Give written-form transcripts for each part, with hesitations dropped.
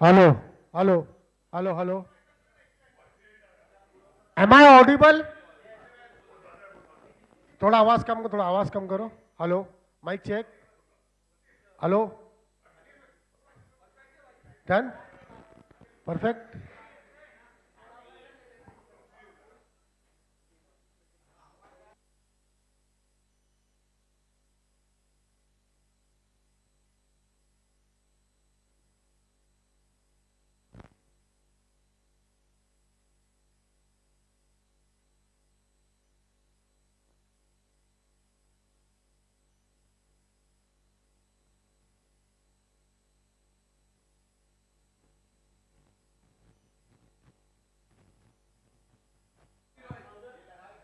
Hello hello hello hello. Am I audible? थोड़ा आवाज कम करो, थोड़ा आवाज कम करो। Hello, mic check. Hello, done, perfect.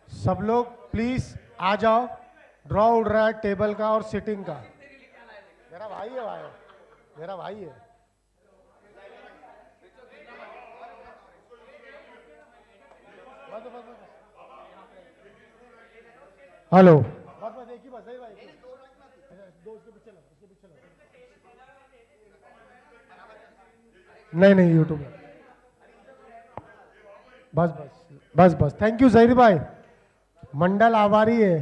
सब लोग प्लीज आ जाओ। ड्रॉ उड़ रहा है टेबल का और सिटिंग का। मेरा भाई है भाई, मेरा भाई है। बस बस बस। हेलो, बस बस, एक ही बस है भाई। दो उसके पीछे लो, उसके पीछे लो। नहीं नहीं, यूट्यूब में। बस बस बस बस, थैंक यू जहीर भाई। मंडल आभारी है।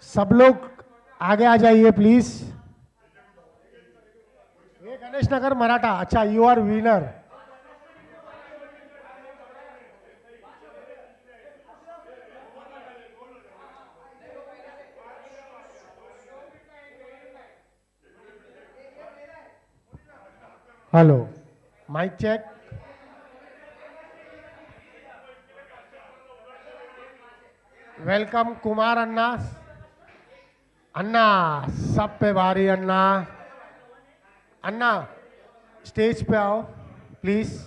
सब लोग आगे आ जाइए प्लीज। ये गणेश नगर मराठा, अच्छा you are winner. Hello, mic check. Welcome Kumar Anna. Anna, सब पे भारी अन्ना। अन्ना, स्टेज पे आओ please.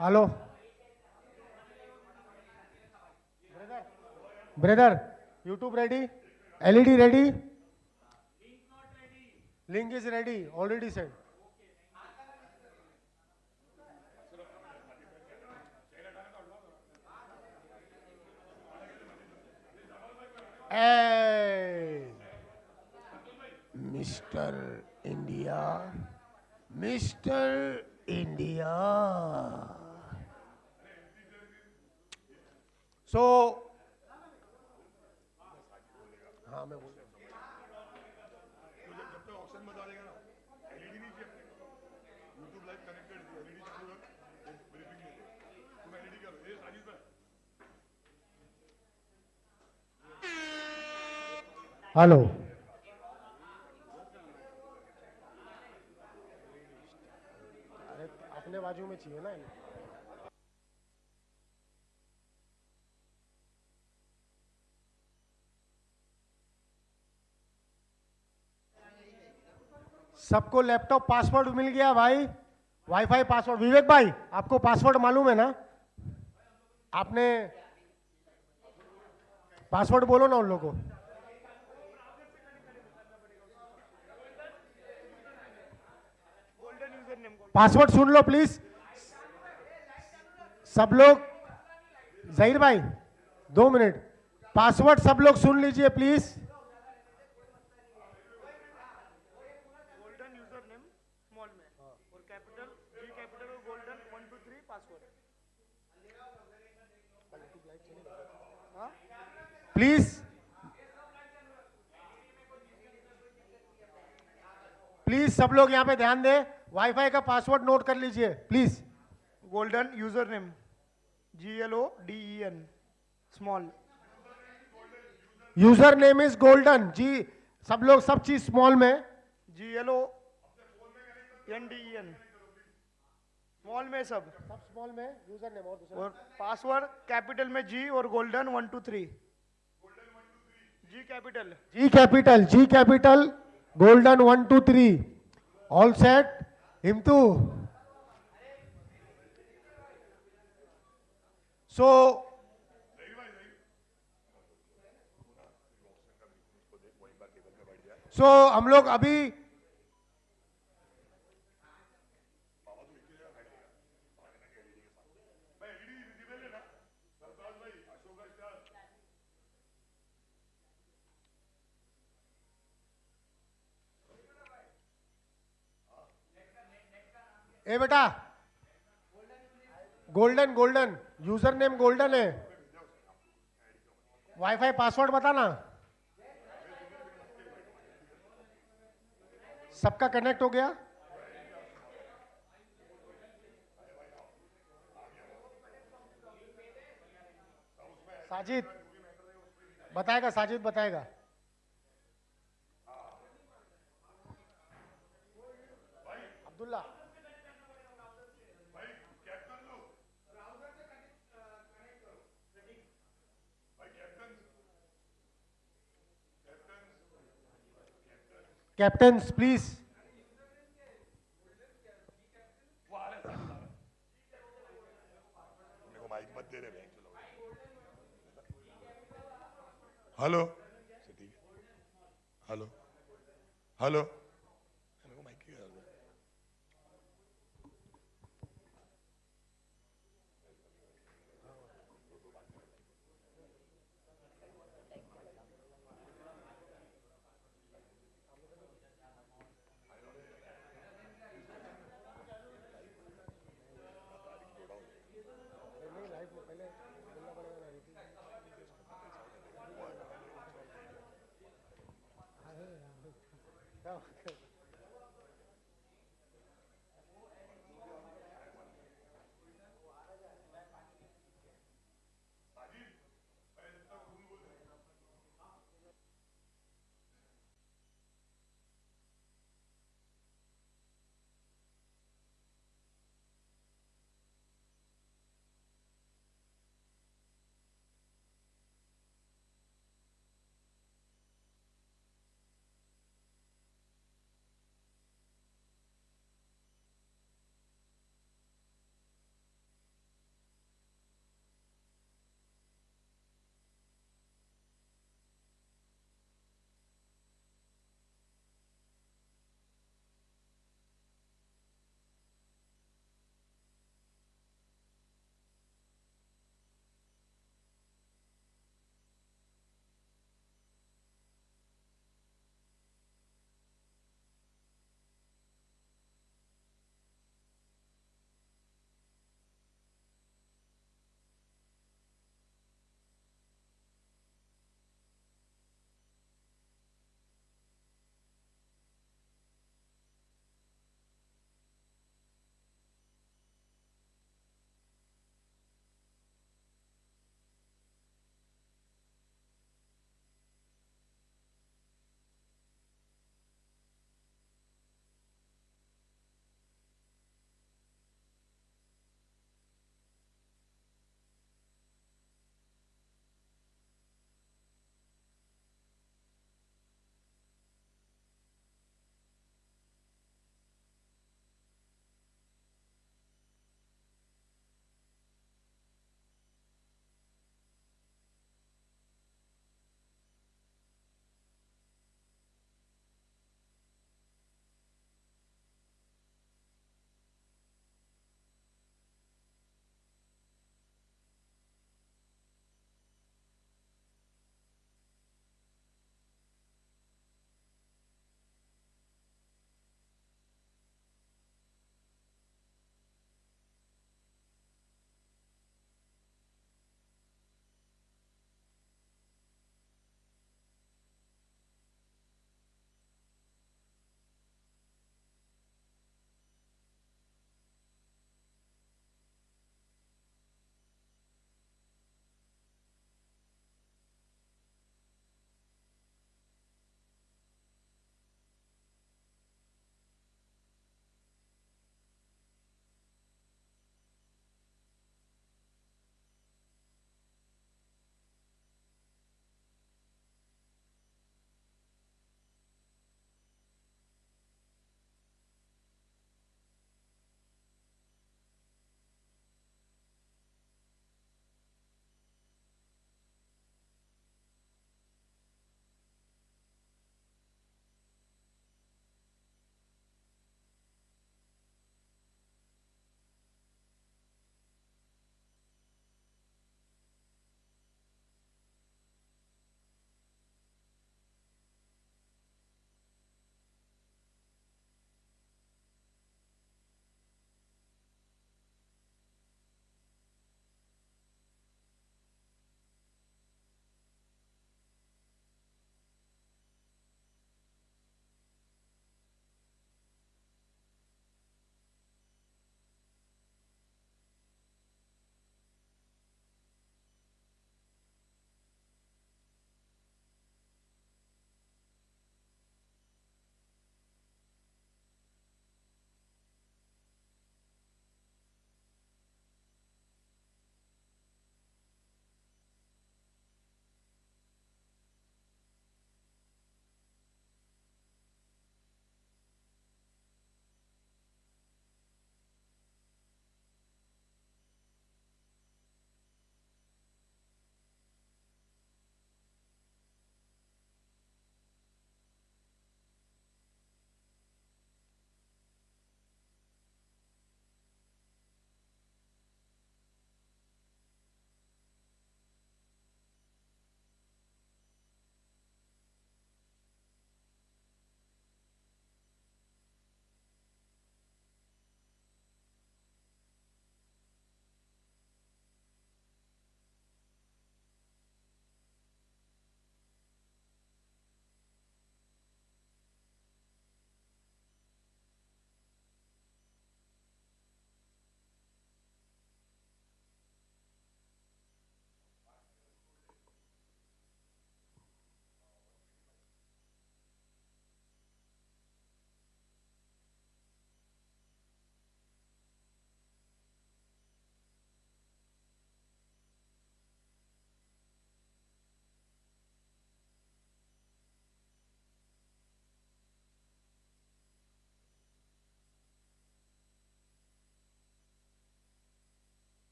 Hello brother, YouTube ready, LED ready, link is ready, already send. Mister India, mister India. So हाँ मैं बोल रहा हूँ. हेलो, अरे अपने बाजू में चाहिए ना. सबको लैपटॉप पासवर्ड मिल गया भाई, वाईफाई पासवर्ड. विवेक भाई आपको पासवर्ड मालूम है ना? आपने पासवर्ड बोलो ना उन लोगों को. पासवर्ड सुन लो प्लीज सब लोग. जहीर भाई 2 मिनट, पासवर्ड सब लोग सुन लीजिए please. Golden user name small में और कैपिटल जी कैपिटल और गोल्डन 1 2 3 पासवर्ड. प्लीज प्लीज सब लोग यहाँ पे ध्यान दें. वाईफाई का पासवर्ड नोट कर लीजिए please. Golden user name GLODEN small. User name is golden G. सब लोग सब चीज स्मॉल में. GLONDEN स्मॉल में सब स्मॉल में यूजर नेम और दूसरा और पासवर्ड कैपिटल में जी और golden 1 2 3. G capital G capital golden 1 2 3. All set. हिमतू. सो हम लोग अभी ए बेटा, गोल्डन यूजर नेम गोल्डन है. वाईफाई पासवर्ड बताना. सबका कनेक्ट हो गया? साजिद बताएगा, साजिद बताएगा. Abdullah captains please. Hello hello hello.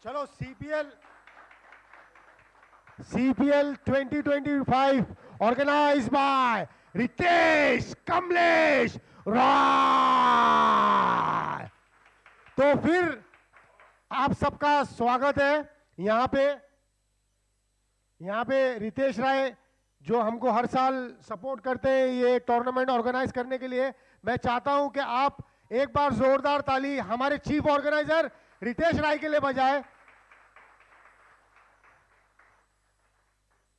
चलो CPL 2025 organise by Ritesh Kamlesh Rai. तो फिर आप सबका स्वागत है यहाँ पे रितेश राय जो हमको हर साल सपोर्ट करते हैं ये टूर्नामेंट ऑर्गेनाइज करने के लिए। मैं चाहता हूं कि आप एक बार जोरदार ताली हमारे चीफ ऑर्गेनाइजर रितेश राय के लिए बजाएं।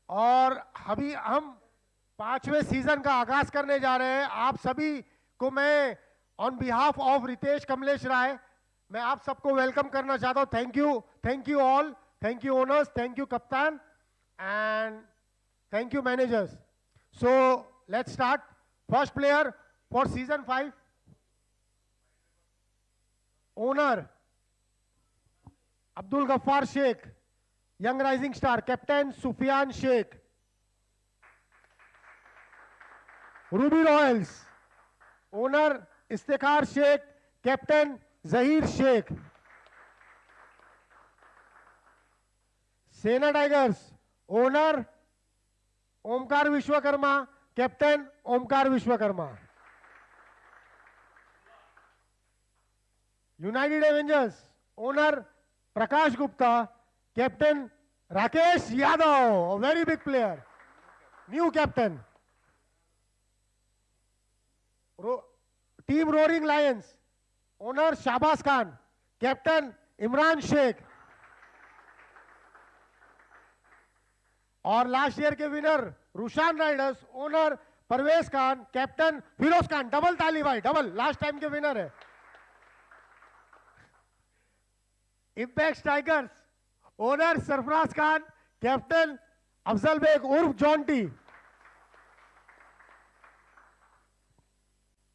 और अभी हम 5वें सीजन का आगाज करने जा रहे हैं। आप सभी को मैं on behalf of Ritesh Kamlesh Rai मैं आप सबको वेलकम करना चाहता हूं। Thank you all, thank you owners, thank you कप्तान and thank you managers. So let's start. First player for season 5, owner Abdul Ghaffar Sheikh, young rising star, captain Sufyan Sheikh. Ruby Royals, owner Istikhar Sheikh, captain Zahir Sheikh. Sena Tigers, owner Omkar Vishwakarma, captain Omkar Vishwakarma. United Avengers, owner Prakash Gupta, captain Rakesh Yadav, very big player, new captain. Team roaring lions, owner Shahbaz Khan, captain Imran Sheikh. और last year के winner Rushan riders, owner Parvez Khan, captain Firoz Khan. Double ताली भाई, double, last time के winner है। Impact tigers, owner Sarfaraz Khan, captain Afzal Baig उर्फ Jonty.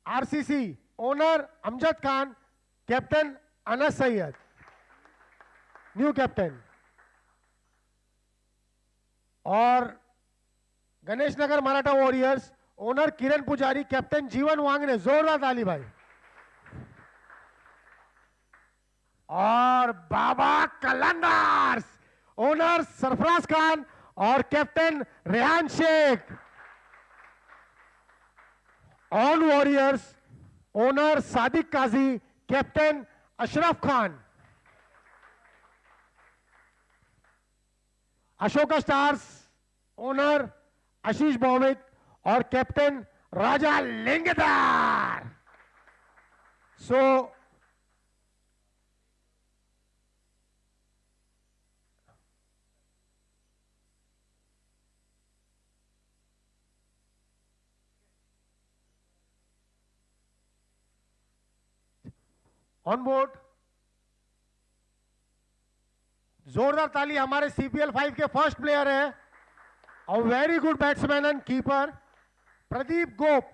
RCC, owner Amjad Khan, captain Anas Syed, new captain. और Ganesh Nagar Maratha warriors, owner Kiran Pujari, captain Jeevan Wangne. जोरदार ताली भाई। और बाबा कलंदर्स, ओनर सरफराज खान और captain Rehan Sheikh. On warriors, owner Sadiq Kazi, captain Ashraf Khan. Ashoka stars, owner Ashish Bhowmik और captain Raja Lingdar. So on board जोरदार ताली हमारे सीपीएल 5 के फर्स्ट प्लेयर है और very good batsman and keeper Pradeep Gop.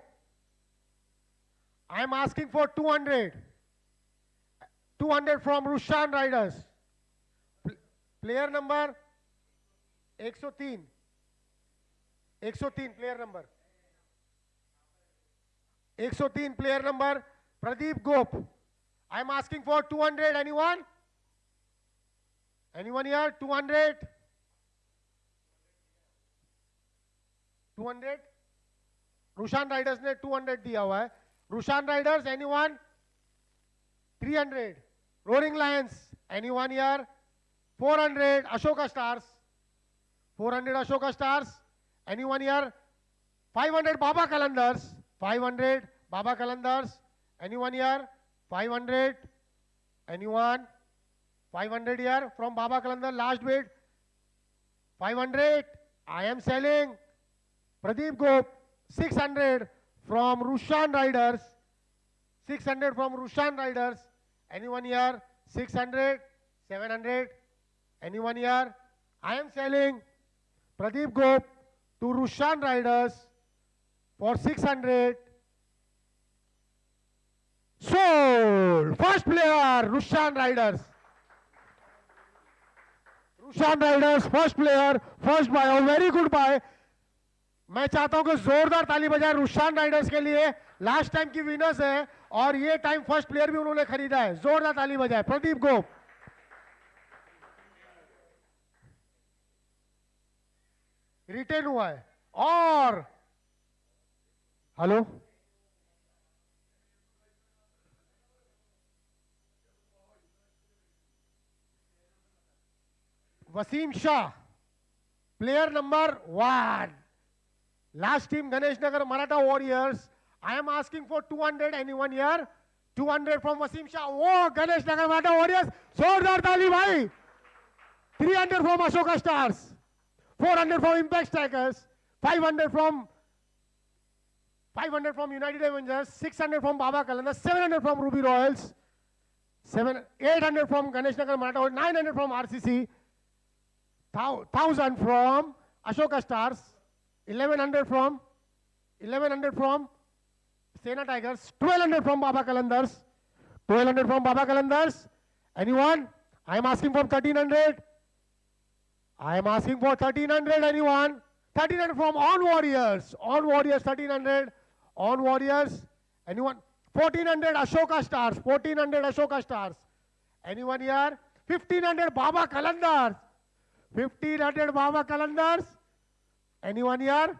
I am asking for 200 from Rushan Riders. Player number 103 player number 103 player number Pradeep Gop. I am asking for 200। Anyone here? 200? 200? Rushan Riders ने 200 दिया हुआ है। Rushan Riders, anyone? 300. Roaring Lions, anyone here? 400. Ashoka Stars, 400 Ashoka Stars, anyone here? 500 Baba Qalandars, 500 Baba Qalandars, anyone here? 500. Anyone? 500 here from Baba Kalandar. Last bid 500. I am selling. Pradeep Gop 600 from Rushan Riders. 600 from Rushan Riders. Anyone here? 600. 700. Anyone here? I am selling. Pradeep Gop to Rushan Riders for 600. Sold. First player Rushan Riders. Rushan Riders first player, first by और very good bye. मैं चाहता हूं कि जोरदार ताली बजाए Rushan Riders के लिए। लास्ट टाइम की विनर्स है और ये टाइम फर्स्ट प्लेयर भी उन्होंने खरीदा है। जोरदार ताली बजाए प्रदीप गोप। रिटेन हुआ है. और hello, Wasim Shah, player number 1. Last team Ganesh Nagar Maratha Warriors. I am asking for 200. Anyone here? 200 from Wasim Shah. Oh, Ganesh Nagar Maratha Warriors. Zordar Tali bhai. 300 from Ashoka Stars. 400 from Impact Strikers. 500 from United Avengers. 600 from Baba Kalanda. 700 from Ruby Royals. 800 from Ganesh Nagar Maratha Warriors. 900 from RCC. 1,000 from Ashoka Stars. 1100 from Sena Tigers. 1200 from Baba Kalandars. 1200 from Baba Kalandars. Anyone? I am asking for 1300. I am asking for 1300. Anyone? 1300 from On Warriors. On Warriors 1300. On Warriors. Anyone? 1400 Ashoka Stars. 1400 Ashoka Stars. Anyone here? 1500 Baba Kalandars. 1500 Baba Kalandars. Anyone here?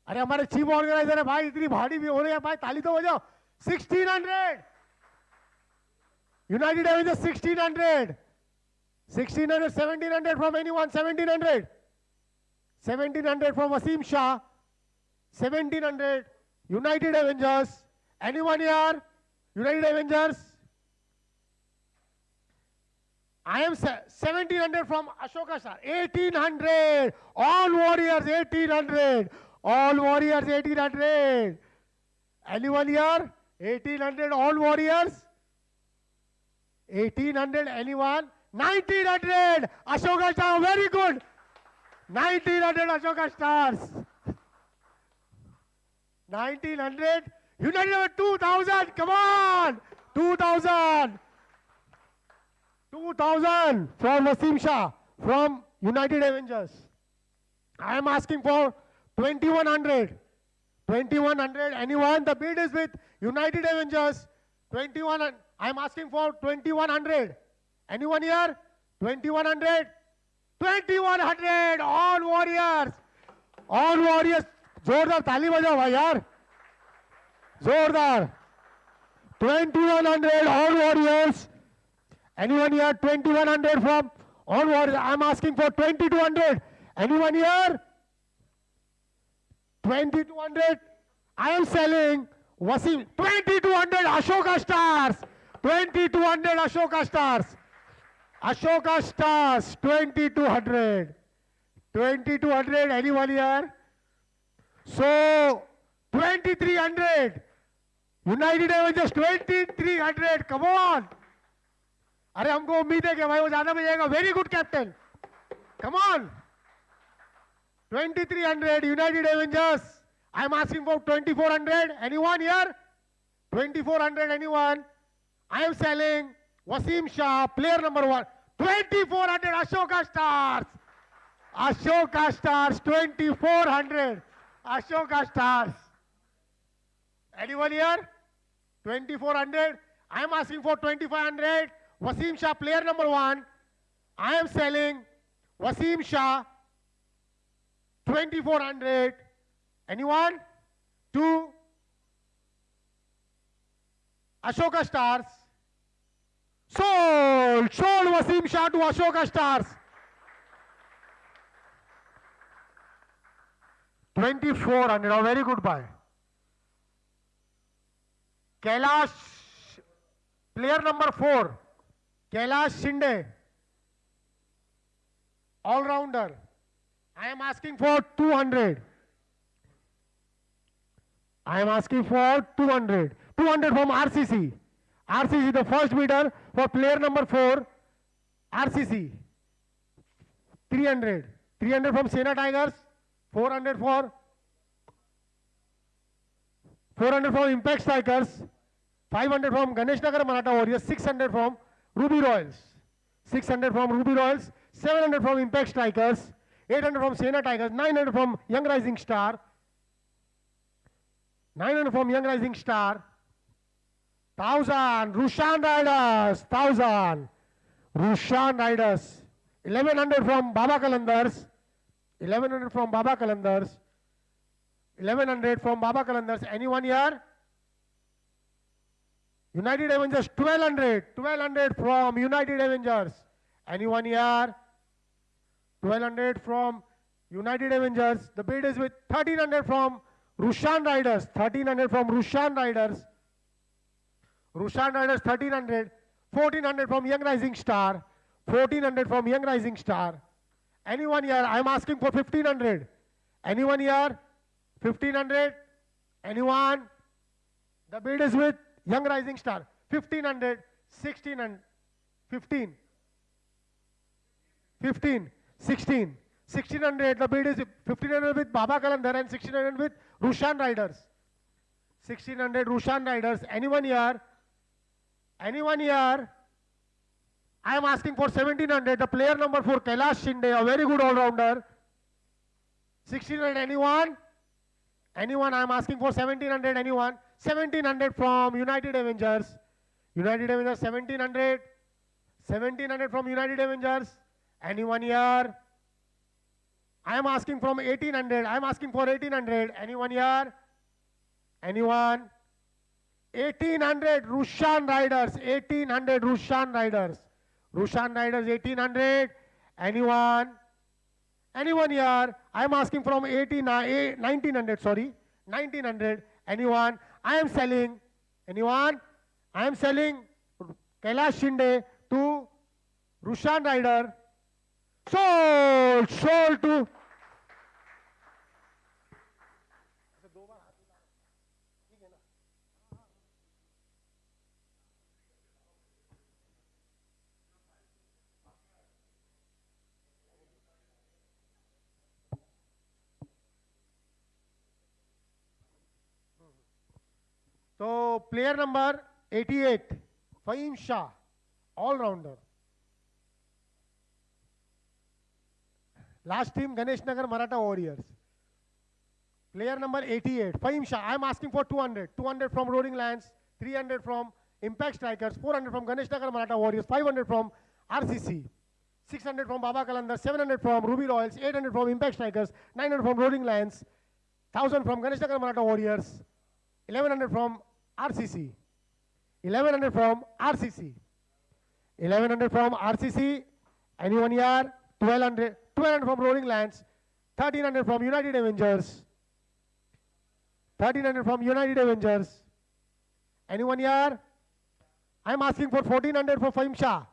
अरे हमारे chief organiser है भाई, इतनी भारी भी हो रही है भाई, ताली तो बजाओ. 1600 United Avengers. 1600 1700 from anyone. 1700 from Wasim Shah. 1700 United Avengers. Anyone here? United Avengers. I am 1700 from Ashoka Star. 1800 All Warriors. 1800 All Warriors. 1800. Anyone here? 1800 All Warriors. 1800. Anyone? 1900 Ashoka Star. Very good. 1900 Ashoka Stars. 1900 United. 2000. Come on. 2000. 2000 from Wasim Shah from United Avengers. I am asking for 2100. 2100. Anyone? The bid is with United Avengers. 21. I am asking for 2100. Anyone here? 2100. 2100. All Warriors. All Warriors. जोरदार ताली बजाओ भाई यार. जोरदार. 2100 All Warriors. Anyone here? 2100 from On Warriors. I am asking for 2200. Anyone here? 2200. I am selling Wasim. 2200 Ashoka Stars. 2200 Ashoka Stars. Ashoka Stars. 2200. 2200. Anyone here? So 2300. United Avengers. 2300. Come on. अरे हमको उम्मीद है कि भाई वो ज्यादा बजाएगा. Very good captain. Come on. 2300 United Avengers. I am asking for 2400. Anyone here? 2400. Anyone? I am selling Wasim Shah, player number 1. 2400 Ashoka Stars. Ashoka Stars. 2400 Ashoka Stars. Anyone here? 2400. I am asking for 2500. Wasim Shah, player number 1. I am selling Wasim Shah, 2400. Anyone? 2 Ashoka Stars. Sold Wasim Shah to Ashoka Stars. 2400. A very good buy. Kailash, player number 4. Kailash Shinde, all-rounder. I am asking for 200. I am asking for 200. 200 from RCC. RCC, the first bidder for player number 4. RCC. 300. 300 from Sena Tigers. 400 from Impact Strikers. 500 from Ganesh Nagar Maratha Warriors. 600 from Ruby Royals. 600 from Ruby Royals. 700 from Impact Strikers. 800 from Sena Tigers. 900 from Young Rising Star. 900 from Young Rising Star. 1000 Rushan Riders. 1000 Rushan Riders. 1100 from Baba Kalandars. 1100 from Baba Kalandars. 1100 from Baba Kalandars. Anyone here? United Avengers, 1200. 1200 from United Avengers. Anyone here? 1200 from United Avengers. The bid is with 1300 from Rushan Riders. 1300 from Rushan Riders. Rushan Riders 1300. 1400 from Young Rising Star. 1400 from Young Rising Star. Anyone here? I am asking for 1500. Anyone here? 1500. Anyone? The bid is with Young Rising Star. 1500. 1600. 15. 15. 16. 1600. The bid is 1500 with Baba Kalandar and 1600 with Rushan Riders. 1600 Rushan Riders. Anyone here? Anyone here? I am asking for 1700. The player number 4, Kailash Shinde, a very good all-rounder. 1600. Anyone? Anyone? I am asking for 1700. Anyone? 1700 from United Avengers. United Avengers 1700. 1700 from United Avengers. Anyone here? I am asking from 1800. I am asking for 1800. Anyone here? Anyone? 1800 Rushan Riders. 1800 Rushan Riders. Rushan Riders 1800. Anyone? Anyone here? I am asking from 1900. Sorry, 1900. Anyone? I am selling. Anyone? I am selling Kailash Shinde to Rushan Rider. Sold. Sold to. So player number 88, Fahim Shah, all-rounder. Last team Ganesh Nagar Maratha Warriors. Player number 88, Fahim Shah. I am asking for 200. 200 from Roaring Lions, 300 from Impact Strikers, 400 from Ganesh Nagar Maratha Warriors, 500 from RCC, 600 from Baba Kalandar, 700 from Ruby Royals, 800 from Impact Strikers, 900 from Roaring Lions, 1000 from Ganesh Nagar Maratha Warriors, 1100 from RCC, 1100 from RCC, 1100 from RCC. Anyone here? 1200. 1200 from Roaring Lions, 1300 from United Avengers, 1300 from United Avengers. Anyone here? I am asking for 1400 for Fahim Shah.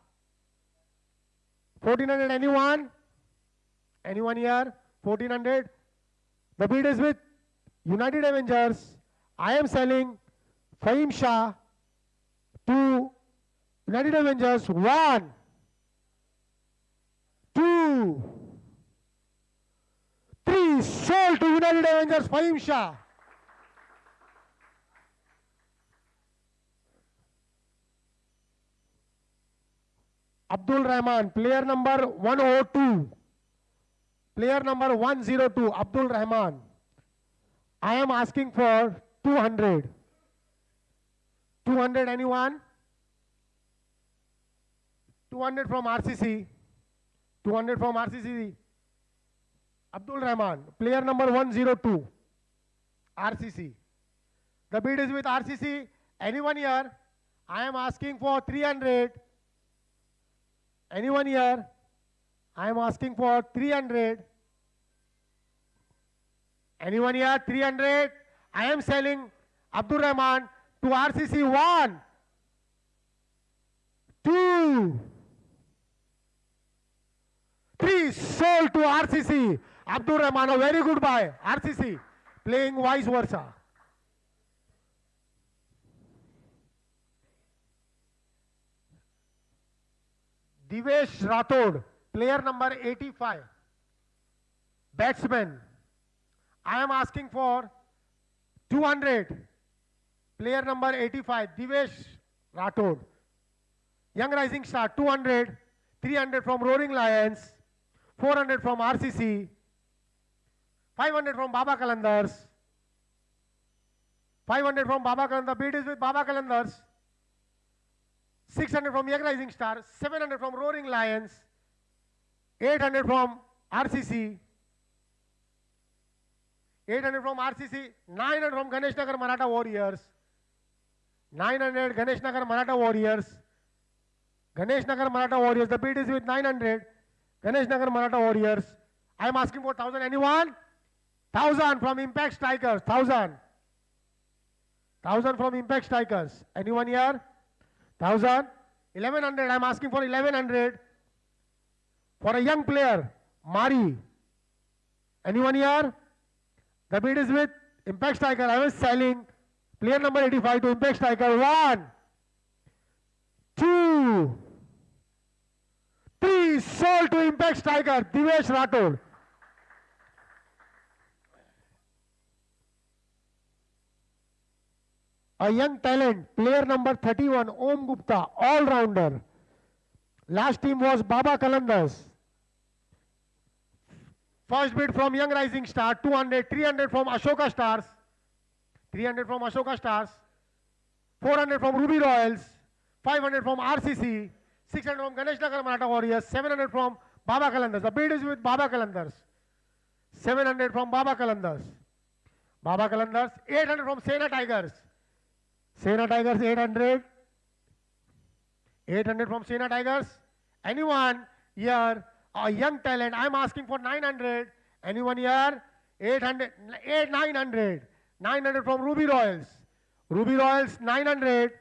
1400. Anyone? Anyone here? 1400. The bid is with United Avengers. I am selling Fahim Shah to United Avengers. 1, 2, 3. Sold to United Avengers, Fahim Shah. Abdul Rahman, player number 102. Player number 102, Abdul Rahman. I am asking for 200. 200, anyone? 200 from RCC. 200 from RCC. Abdul Rahman, player number 102, RCC. The bid is with RCC. Anyone here? I am asking for 300. Anyone here? I am asking for 300. Anyone here? 300. I am selling Abdul Rahman to RCC. 1, 2, 3. Sold to RCC. Abdul Rahman, a very good buy. RCC playing vice versa. Divesh Rathod, player number 85, batsman. I am asking for 200. Player number 85, Divesh Rathod. Young Rising Star, 200. 300 from Roaring Lions, 400 from RCC, 500 from Baba Kalandars, 500 from Baba Kalandars. Bid is with Baba Kalandars. 600 from Young Rising Star, 700 from Roaring Lions, 800 from RCC, 800 from RCC, 900 from Ganesh Nagar Maratha Warriors, 900 Ganesh Nagar Maratha Warriors, Ganesh Nagar Maratha Warriors, the bid is with 900, Ganesh Nagar Maratha Warriors. I am asking for 1000, anyone? 1000 from Impact Strikers, 1000. 1000 from Impact Strikers, anyone here? 1000, 1100, I am asking for 1100 for a young player, Mari. Anyone here? The bid is with Impact Striker. I was selling player number 85 to Impact Striker. 1, 2, 3. Sold to Impact Striker, Divesh Rathod. A young talent, player number 31, Om Gupta, all-rounder. Last team was Baba Kalandas. First bid from Young Rising Star, 200, 300 from Ashoka Stars, 300 from Ashoka Stars, 400 from Ruby Royals, 500 from RCC, 600 from Ganesh Nagar Maratha Warriors, 700 from Baba Kalandas. The bid is with Baba Kalandas. 700 from Baba Kalandas. Baba Kalandas, 800 from Sena Tigers. Sena Tigers 800. 800 from Sena Tigers. Anyone here? A young talent. I'm asking for 900. Anyone here? 800. 900. 900 from Ruby Royals. Ruby Royals 900.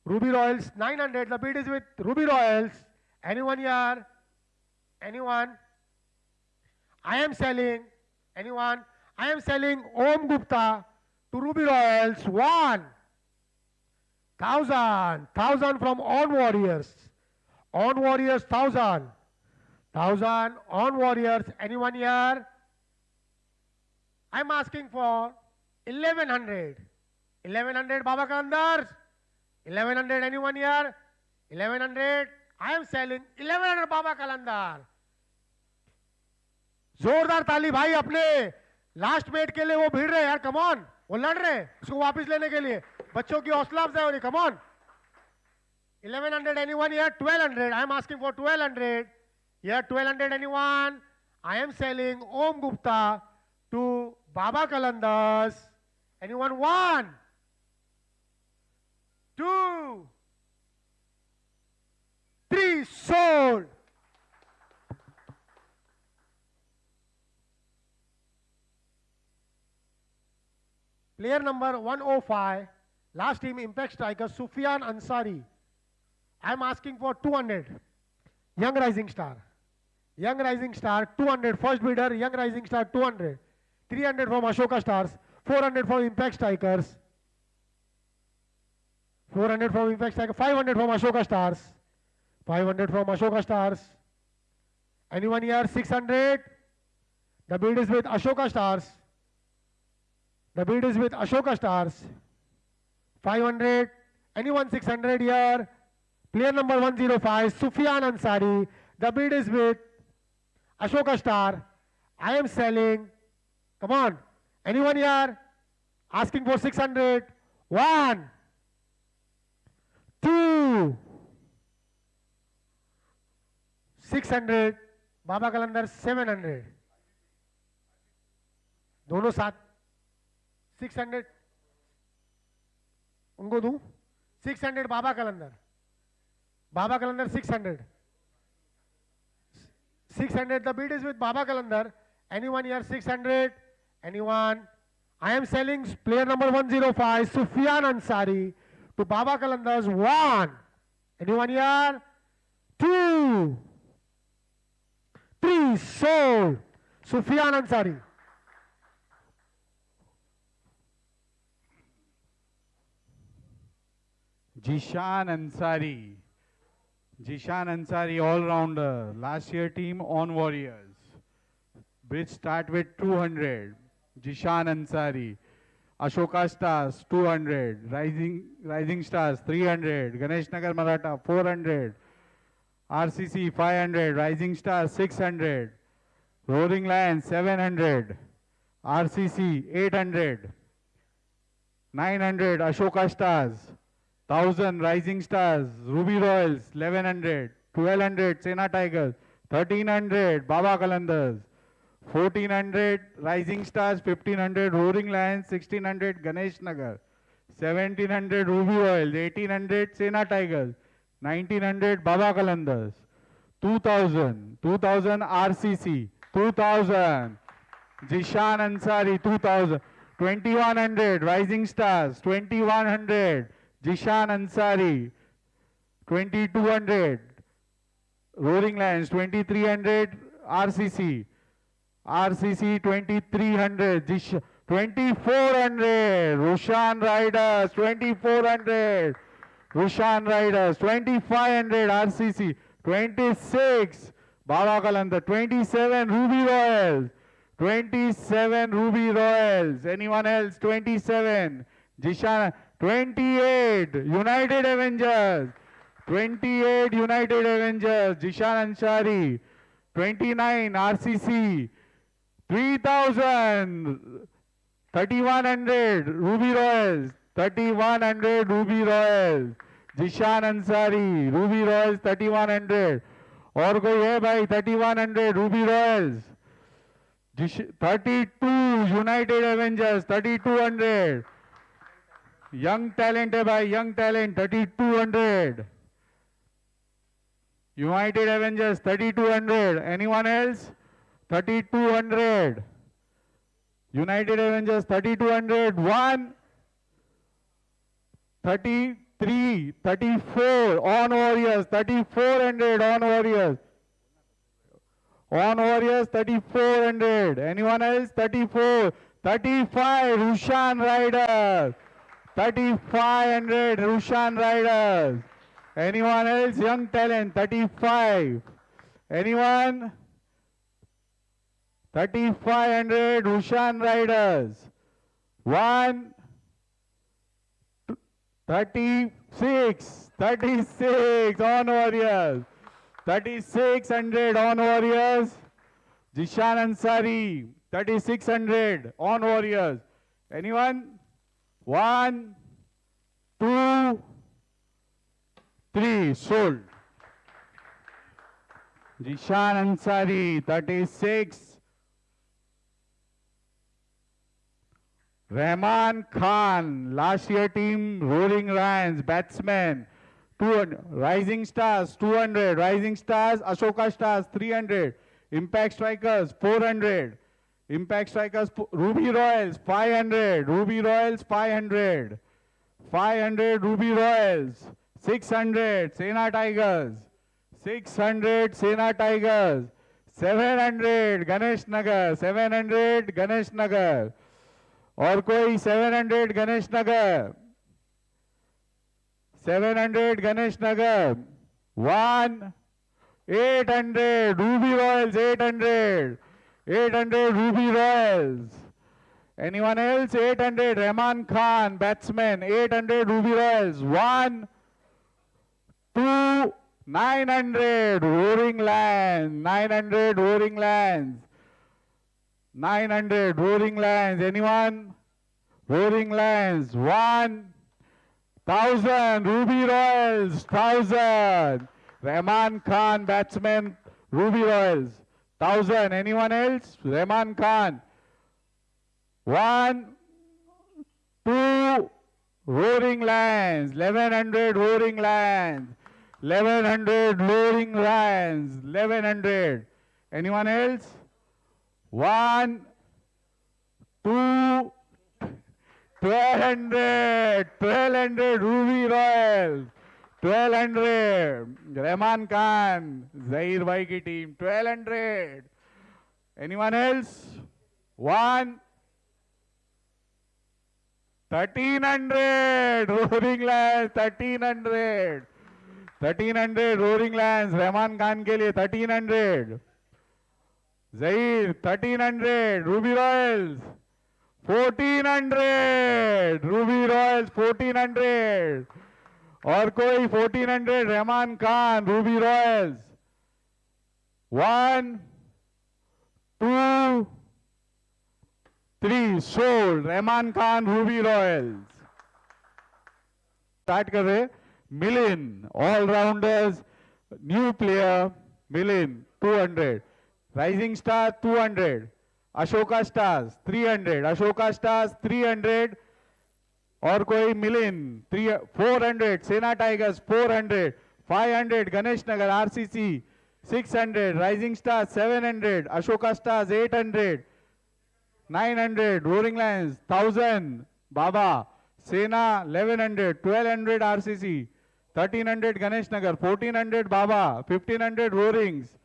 Ruby Royals 900. The bid is with Ruby Royals. Anyone here? Anyone? I am selling. Anyone? I am selling Om Gupta to Ruby Royals. 1,000 from On Warriors. On Warriors 1,000. 1,000 On Warriors. Anyone here? I'm asking for 1,100. 1,100 Baba Kalandars. 1,100 anyone here? 1,100. I am selling 1,100 Baba Kalandar. जोरदार ताली भाई अपने last met के लिए वो भिड़ रहे यार कम ऑन वो लड़ रहे उसको वापस लेने के लिए बच्चों की हौसला अफजाई हो रही come on 1100 anyone here 1200 I am asking for 1200 here 1200 anyone I am selling Om Gupta to Baba Kalandas anyone 1 2 3 sold player number 105, last team Impact striker Sufyan Ansari. I am asking for 200. Young Rising Star. Young Rising Star 200. First bidder Young Rising Star 200. 300 from Ashoka Stars. 400 from Impact Strikers. 400 from Impact Strikers. 500 from Ashoka Stars. 500 from Ashoka Stars. Anyone here? 600. The bid is with Ashoka Stars. The bid is with Ashoka Stars. 500. Anyone 600 here? Player number 105, Sufyan Ansari. The bid is with Ashoka Star. I am selling. Come on. Anyone here? Asking for 600. 1, 2, 600. Baba Kalandar 700. दोनों साथ 600 उनको दूं 600 बाबा कलंदर 600 the bid is with Baba Kalandar anyone here 600 anyone I am selling player number 105 Sufyan Ansari to Baba Kalandars 1 anyone here 2 3 sold Sufyan Ansari Jishan Ansari all-rounder, last year team on Warriors. Bridge start with 200, Jishan Ansari. Ashoka Stars 200, Rising Stars 300, Ganesh Nagar Maratha 400, RCC 500, Rising Stars 600, Roaring Lions 700, RCC 800, 900 Ashoka Stars, 1,000 Rising Stars, Ruby Royals 1100, 1200 Sena Tigers, 1300 Baba Kalandars, 1400 Rising Stars, 1500 Roaring Lions, 1600 Ganesh Nagar, 1700 Ruby Royals, 1800 Sena Tigers, 1900 Baba Kalandars, 2000 RCC, 2000 Jishan Ansari, 2000, 2100 Rising Stars, 2100 Jishan Ansari, 2200 Roaring Lions, 2300 RCC, 2300 2400 Rushan Riders, 2400 Rushan Riders, 2500 RCC, 26 Baba Kalanda, 27 Ruby Royals, 27 Ruby Royals. Anyone else? 27 Jishan, 28 United Avengers, 28 United Avengers, Jishan Ansari, 29 RCC, 3000 3100 Ruby Royals, 3100 Ruby Royals, Jishan Ansari, Ruby Royals 3100. और कोई है भाई? 3100 Ruby Royals, 32 United Avengers, 3200. Young talent है भाई, young talent 3200. United Avengers 3200. Anyone else? 3200. United Avengers 3200. 1 33 34 on Warriors 3400 on Warriors. On Warriors 3400. Anyone else? 34 35 Rushan Riders. 3500 Rushan Riders. Anyone else? Young talent 35. Anyone? 3500 Rushan Riders. 1 36 on Warriors. 3600 on Warriors. Jishan Ansari 3600 on Warriors. Anyone? 1 2 3 sold. Jishan Ansari 36. Rahman Khan, last year team Roaring Lions, batsman 200. Rising Stars 200. Rising Stars, Ashoka Stars 300. Impact Strikers 400. Impact Strikers, Ruby Royals 500. Ruby Royals 500. 500 Ruby Royals. 600 Sena Tigers. 600 Sena Tigers. 700 Ganesh Nagar. 700 Ganesh Nagar. और कोई? 700 Ganesh Nagar. 700 Ganesh Nagar. 1 800 Ruby Royals. 800 Ruby Royals. Anyone else? 800 Rahman Khan, batsman. 800 Ruby Royals. 1 2 900 Roaring Lions. 900 Roaring Lions. 900 Roaring Lions. Anyone? Roaring Lions. 1000 Ruby Royals. 1000 Rahman Khan, batsman. Ruby Royals. 1000. Anyone else? Rahman Khan. 1 2 Roaring Lions. 1100 Roaring Lions. 1100 Roaring Lions. 1100. Anyone else? 1 2 1200 Ruby Royals. 1200 Rahman Khan, Zahir Bhai ki team. 1200. Anyone else? 1 1300 Roaring Lions. 1300 Roaring Lions. Rahman Khan के लिए 1300. Zahir 1300 Ruby Royals. 1400 Ruby Royals. 1400. और कोई? 1400 Rahman Khan, Ruby Royals. 1 2 3 sold. Rahman Khan, Ruby Royals. Start कर रहे. Milin, all rounders, new player, Milin 200. Rising Star 200. Ashoka Stars 300. Ashoka Stars 300. और कोई मिलिन 400. सेना tigers 400. 500. Ganesh Nagar RCC 600. Rising Stars 700. Ashoka Stars 800. 900. Roaring Lions 1000. Baba Sena 1100. 1200 RCC. 1300 Ganesh Nagar. 1400 Baba. 1500 Roarings.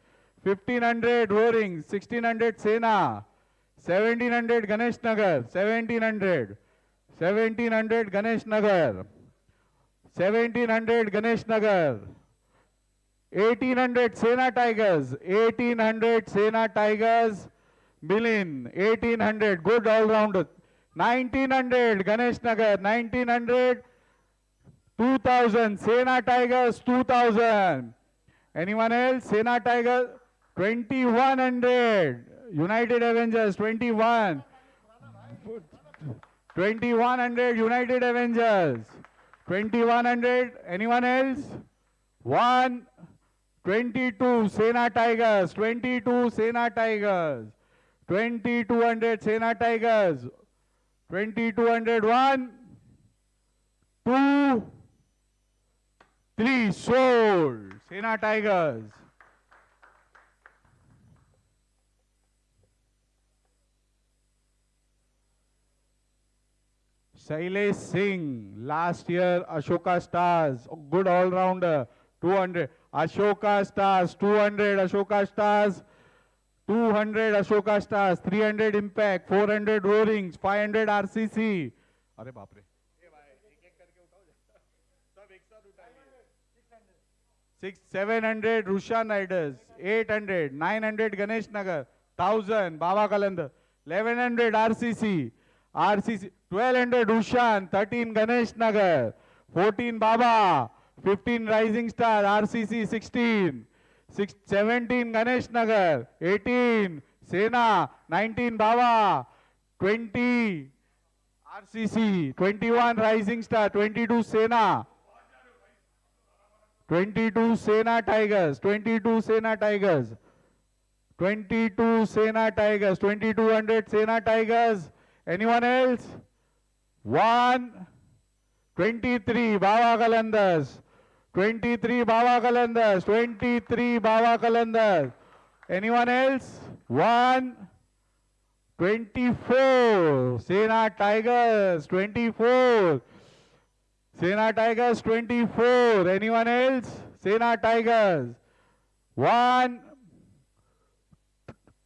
1500 Roarings. 1600 Sena. 1700 Ganesh Nagar. 1700. 1700 Ganesh Nagar. 1700 Ganesh Nagar. 1800 Sena Tigers. 1800 Sena Tigers. Milin. 1800. Good all round. 1900 Ganesh Nagar. 1900. 2000 Sena Tigers. 2000. Anyone else? Sena Tigers. 2100. United Avengers. 21. 2100 United Avengers. 2100. Anyone else? 1. 22 Sena Tigers. 22 Sena Tigers. 2200 Sena Tigers. 2200. 1. 2. 3. Sold. Sena Tigers. Shailesh Singh, last year Ashoka Stars, good all-rounder, 200. Ashoka Stars, 200. Ashoka Stars, 200. Ashoka Stars, 300 Impact, 400 Roarings, 500 RCC. अरे बाप रे 700 Rushan Riders, 800, 900 Ganesh Nagar, 1000 Baba Kalandar, 1100 RCC, 1200 Rushan, 13 Ganesh Nagar, 14 Baba, 15 Rising Star, RCC 16, 17 Ganesh Nagar, 18 Sena, 19 Baba, 20 RCC, 21 Rising Star, 22 Sena, 22 Sena Tigers, 22 Sena Tigers, 22 Sena Tigers, 2200 Sena Tigers. Anyone else? 1. 23 Baba Kalandars, 23 Baba Kalandars, 23 Baba Kalandars. Anyone else? 1. 24 Sena Tigers, 24. Sena Tigers 24. Anyone else? Sena Tigers. 1.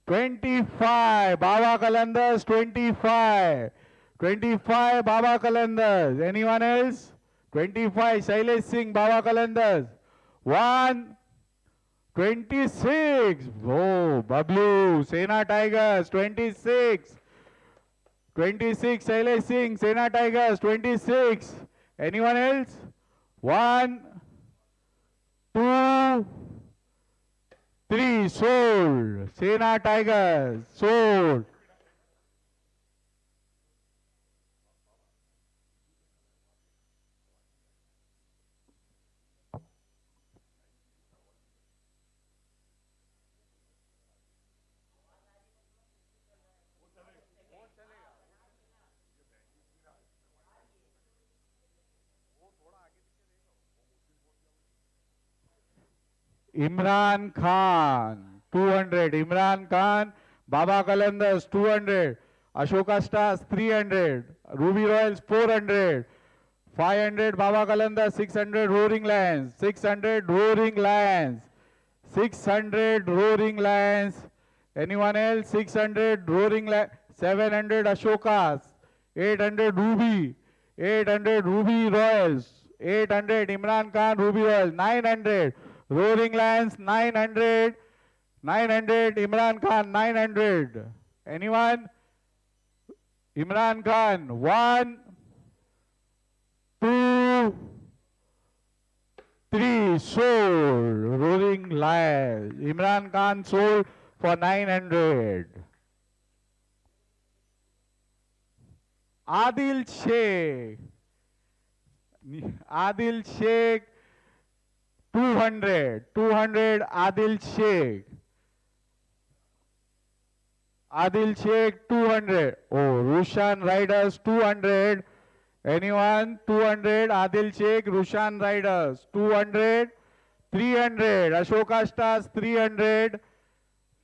25. Baba Kalandars 25. 25 Baba Kalandars. Anyone else? 25 Shailesh Singh Baba Kalandars. 1. 26. Oh, Bablu. Sena Tigers 26. 26 Shailesh Singh Sena Tigers 26. Anyone else? 1, 2, 3. Sold. Sena Tigers. Sold. Imran Khan, 200. Imran Khan, Baba Kalandars, 200. Ashoka Stars, 300. Ruby Royals, 400. 500 Baba Kalandars, 600 Roaring Lions. 600 Roaring Lions. 600 Roaring Lions. Anyone else? 600 Roaring Lions. 700 Ashokas. 800 Ruby. 800 Ruby Royals. 800 Imran Khan, Ruby Royals. 900 Roaring Lions, 900. 900 Imran Khan, 900. Anyone? Imran Khan, 1, 2, 3. Sold. Roaring Lions. Imran Khan sold for 900. Adil Sheikh. Adil Sheikh, 200. 200 Adil Sheikh. Adil Sheikh 200. Oh, Rushan Riders 200. Anyone? 200. Adil Sheikh, Rushan Riders 200. 300. Ashoka Stars 300.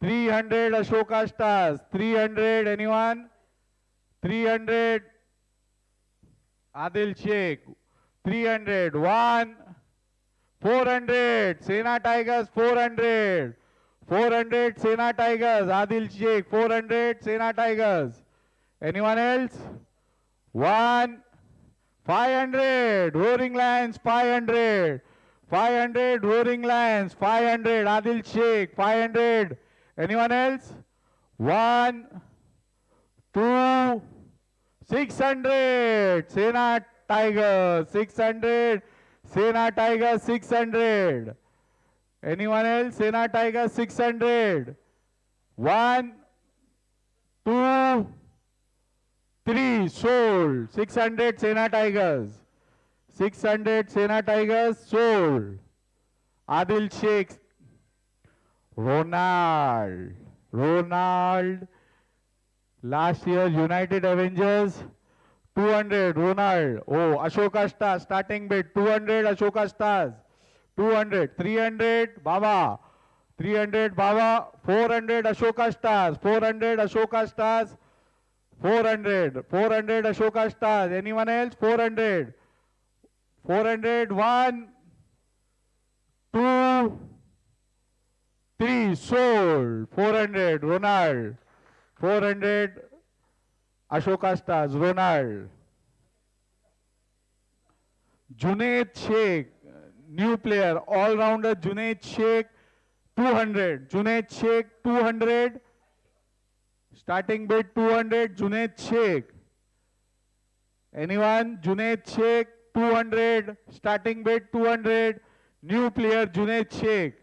300 Ashoka Stars. 300. Anyone? 300. Adil Sheikh. 300. 1. 400. Sena Tigers 400. 400 Sena Tigers. Adil Sheikh 400 Sena Tigers. Anyone else? 1. 500 Roaring Lions 500. 500 Roaring Lions 500 Adil Sheikh 500. Anyone else? 1. 2. 600 Sena Tigers 600 Sena Tigers 600. Anyone else? Sena Tigers 600. 1, 2, 3. Sold. 600 Sena Tigers. 600 Sena Tigers sold. Adil Sheikh. Ronald. Last year United Avengers 200. Ronald. Oh, Ashoka Stars starting bid 200 Ashoka Stars. 200, 300, Baba, 300, Baba, 400, Ashoka Stars, 400, Ashoka Stars, 400, 400, Ashoka Stars. Anyone else? 400, 400, 1, 2, 3, sold, 400, Ronald, 400, Ashoka Stars, Ronald. Junaid Sheikh, new player, all-rounder Junaid Sheikh, 200. Junaid Sheikh, 200. Starting bid 200, Junaid Sheikh. Anyone? Junaid Sheikh, 200. Starting bid 200. New player, Junaid Sheikh.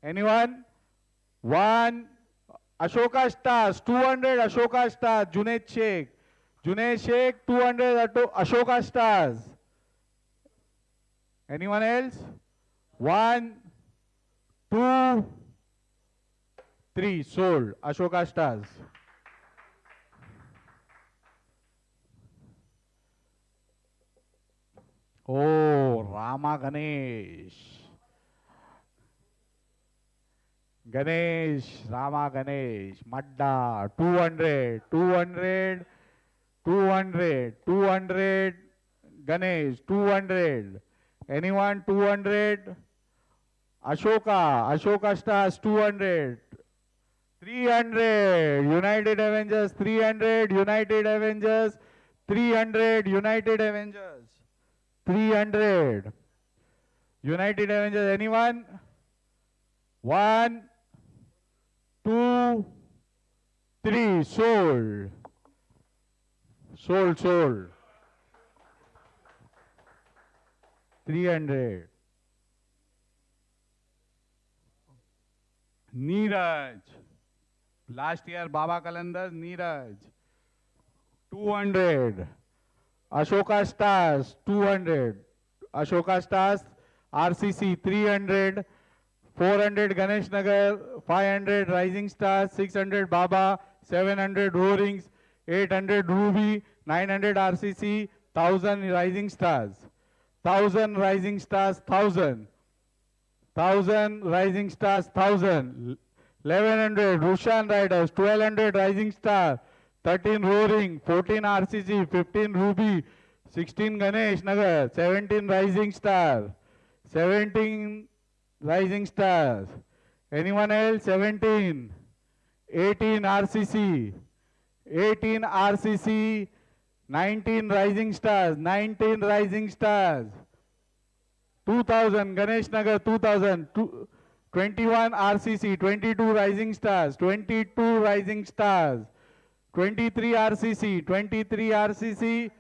Anyone? 1. Ashoka Stars, 200. Ashoka Stars, Junaid Sheikh. Junaid Sheikh, 200. Ashoka Stars. Anyone else? 1, 2, 3. Sold. Ashoka Stars. Oh, Rama Ganesh. Rama Ganesh. Madda. 200. 200. 200. 200. Ganesh. 200. Anyone? 200. Ashoka Stars 200. 300. United Avengers 300. United Avengers 300. United Avengers 300. United Avengers. Anyone? 1, 2, 3. Sold. Sold. 300. Neeraj. Last year Baba Kalandars, Neeraj. 200. Ashoka Stars, 200. Ashoka Stars, RCC, 300. 400 Ganesh Nagar, 500 Rising Stars, 600 Baba, 700 Roarings, 800 Ruby, 900 RCC, 1000 Rising Stars. 1000 Rising Stars, 1000. 1000 Rising Stars, 1000. 1100 Rushan Riders, 1200 Rising Star, 13 Roaring, 14 RCC, 15 Ruby, 16 Ganesh Nagar, 17 Rising Star, 17 Rising Stars. Anyone else? 17. 18 RCC, 18 RCC, 19 Rising Stars, 19 Rising Stars. 2000 Ganesh Nagar, 2000. 21 RCC, 22 Rising Stars, 22 Rising Stars. 23 RCC, 23 RCC.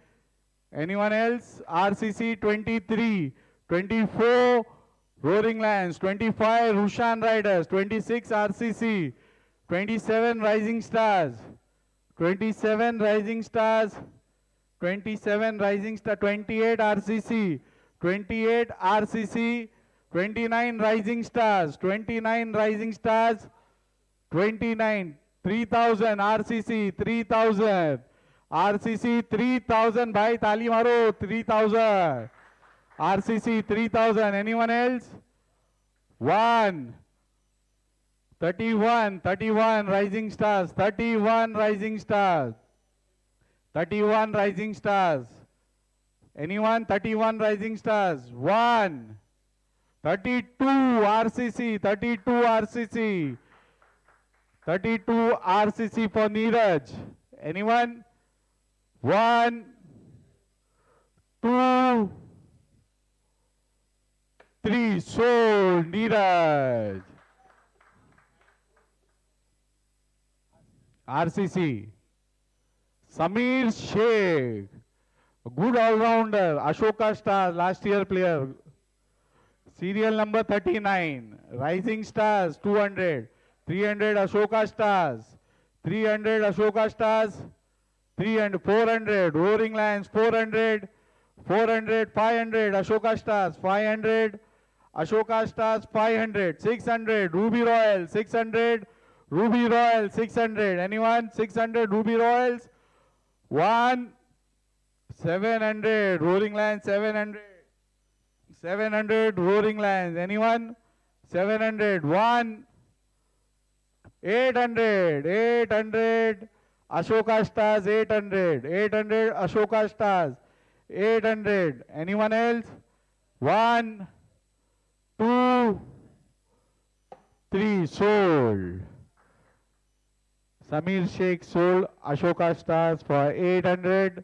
Anyone else? RCC 23. 24 Roaring Lions, 25 Rushan Riders, 26 RCC, 27 Rising Stars, 27 Rising Stars, 27 Rising Star, 28 RCC, 28 RCC, 29 Rising Stars, 29 Rising Stars, 29, 3000, RCC 3000, RCC 3000, bhai tali maro, 3000, RCC 3000, anyone else? 1, 31, 31 Rising Stars, 31 Rising Stars, 31 Rising Stars, anyone? 31 Rising Stars, 1, 32 RCC, 32 RCC, 32 RCC for Neeraj. Anyone? 1, 2, 3. Sold. Neeraj. RCC. Samir Sheikh. A good all-rounder. Ashoka Stars, last year player. Serial number 39. Rising Stars, 200. 300 Ashoka Stars. 300 Ashoka Stars. 300, 400. Roaring Lions, 400. 400, 500. Ashoka Stars, 500. Ashoka Stars, 500. 600. Ruby Royal, 600. Ruby Royal, 600. Anyone? 600 Ruby Royals. 1. 700. Roaring Lions, 700. 700 Roaring Lions. Anyone? 700. 1. 800. 800 Ashoka Stars. 800. 800 Ashoka Stars. 800. Anyone else? 1, 2, 3. Sold. Samir Sheikh sold Ashoka Stars for 800.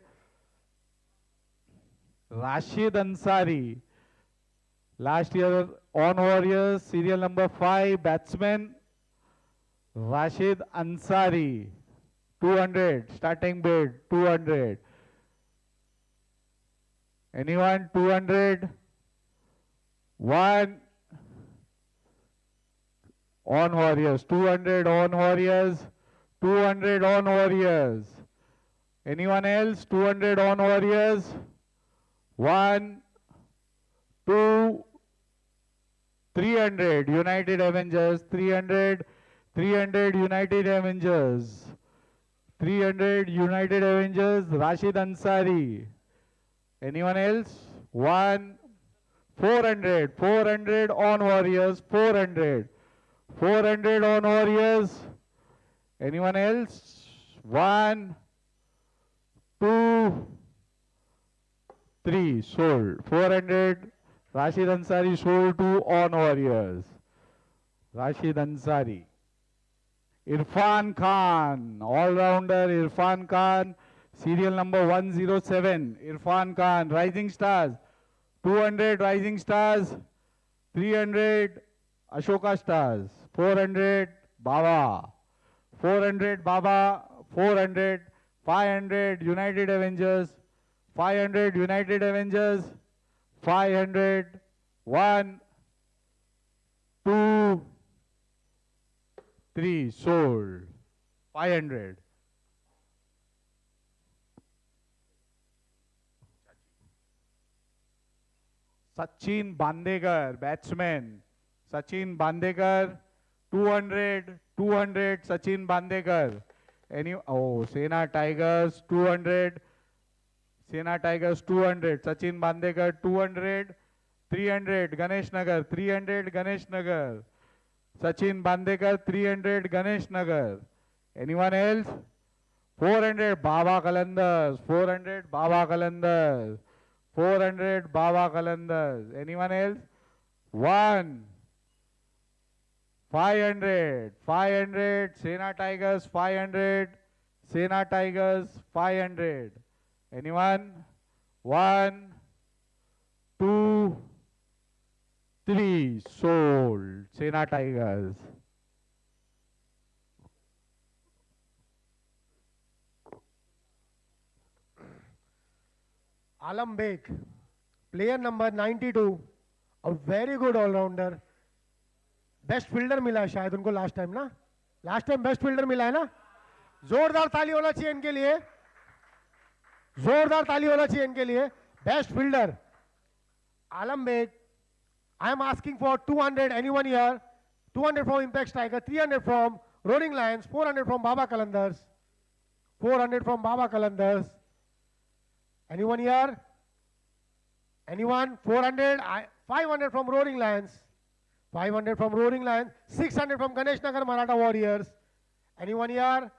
Rashid Ansari, last year on Warriors, serial number 5, batsman. Rashid Ansari, 200, starting bid, 200. Anyone? 200. 1 on Warriors, 200 on Warriors, 200 on Warriors. Anyone else? 200 on Warriors. 1, 2, 300 United Avengers, 300, 300 United Avengers, 300 United Avengers, Rashid Ansari. Anyone else? 1, 400, 400 on Warriors, 400, 400 on Warriors. Anyone else? 1, 2, 3. Sold. 400. Rashid Ansari sold to on Warriors. Rashid Ansari. Irfan Khan. All-rounder Irfan Khan. Serial number 107. Irfan Khan. Rising Stars. 200 Rising Stars. 300 Ashoka Stars. 400 Baba. 400 Baba. 400. 500 United Avengers. 500 United Avengers, 500, 1, 2, 3, sold, 500. Sachin Bandekar, batsman. Sachin Bandekar, 200, 200, Sachin Bandekar. Sena Tigers, 200. Sena Tigers 200, Sachin Bandekar 200, 300 Ganesh Nagar, 300 Ganesh Nagar, Sachin Bandekar 300 Ganesh Nagar. Anyone else? 400 Baba Kalandars, 400 Baba Kalandars, 400 Baba Kalandars. Anyone else? 1, 500, 500 Sena Tigers 500, Sena Tigers 500. Anyone? 1, 2, 3. Sold. Sena Tigers. Alam Beg, player number 92, a very good all-rounder. Best fielder मिला है शायद उनको last time ना, last time best fielder मिला है ना. जोरदार ताली होना चाहिए इनके लिए, जोरदार ताली होना चाहिए इनके लिए. Best fielder Alam Baig. I am asking for 200. Anyone here? 200 from impact striker, 300 from Roaring Lions, 400 from Baba Kalandars. 400 from Baba Kalandars. Anyone here? Anyone? 400? 500 from Roaring Lions. 500 from Roaring Lions. 600 from Ganesh Nagar Maratha Warriors. Anyone here?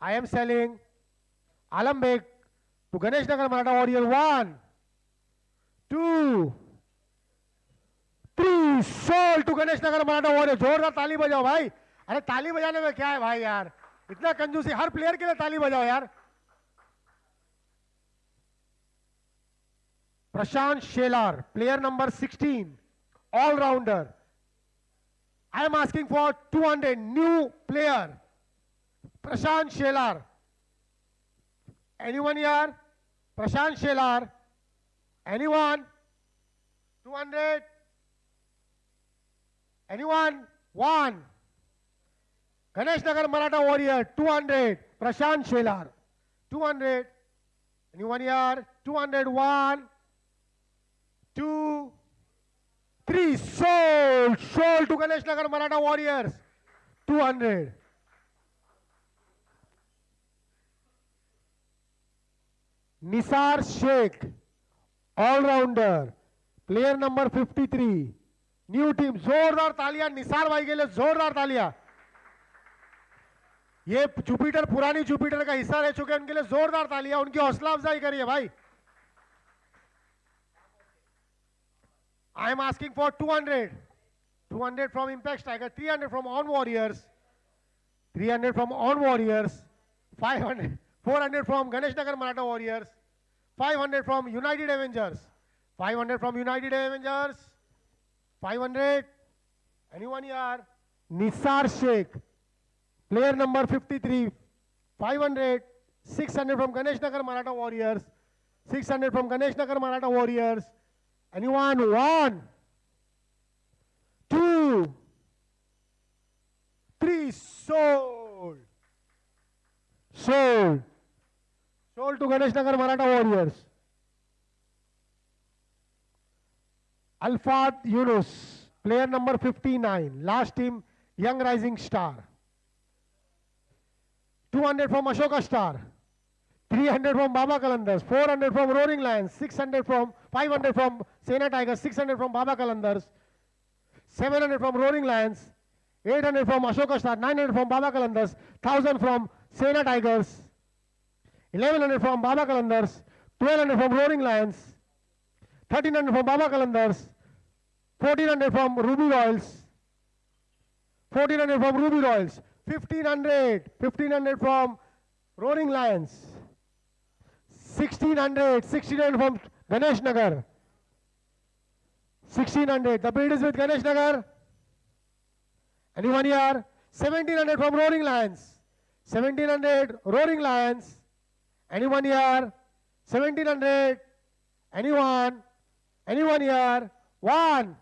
I am selling Alambek to Ganesh Nagar Maratha Warriors. 1, 2, 3. Sold to Ganesh Nagar Maratha Warriors. जोरदार ताली बजाओ भाई. अरे ताली बजाने में क्या है भाई यार, इतना कंजूसी. हर प्लेयर के लिए ताली बजाओ यार. Prashant Shelar, player number 16, all-rounder. I am asking for 200, new player. Prashant Shelar. Anyone here? Prashant Shelar. Anyone? 200? Anyone? 1. Ganesh Nagar Maratha Warrior, 200. Prashant Shelar. 200. Anyone here? 200. 1, 2, 3. Sold. Sold to Ganesh Nagar Maratha Warriors. 200. Nisar Sheikh, all-rounder, player number 53, new team. जोरदार तालियां निसार भाई के लिए, जोरदार तालियां. ये Jupiter, पुरानी Jupiter का हिस्सा रह चुके हैं, उनके लिए जोरदार तालियां. उनकी हौसला अफजाई करिए भाई. I am asking for 200. 200 from Impact Striker, 300 from On Warriors, 300 from On Warriors, 500, 400 from Ganesh Nagar Maratha Warriors, 500 from United Avengers, 500 from United Avengers, 500. Anyone here? Nisar Sheikh, player number 53, 500, 600 from Ganesh Nagar Maratha Warriors, 600 from Ganesh Nagar Maratha Warriors. Anyone? 1, 2, 3. Sold. Sold. Sold to Ganesh Nagar Maratha Warriors. Alfad Yunus, player number 59, last team, Young Rising Star. 200 from Ashoka Star. 300 from Baba Kalandars, 400 from Roaring Lions, 500 from Sena Tigers, 600 from Baba Kalandars, 700 from Roaring Lions, 800 from Ashoka Star, 900 from Baba Kalandars, 1000 from Sena Tigers, 1100 from Baba Kalandars, 1200 from Roaring Lions, 1300 from Baba Kalandars, 1400 from Ruby Royals, 1400 from Ruby Royals, 1500 from Roaring Lions, 1600 from Ganesh Nagar, 1600. The bid is with Ganesh Nagar. Anyone here? 1700 from Roaring Lions, 1700 Roaring Lions. Anyone here? 1700. Anyone? Anyone here? 1.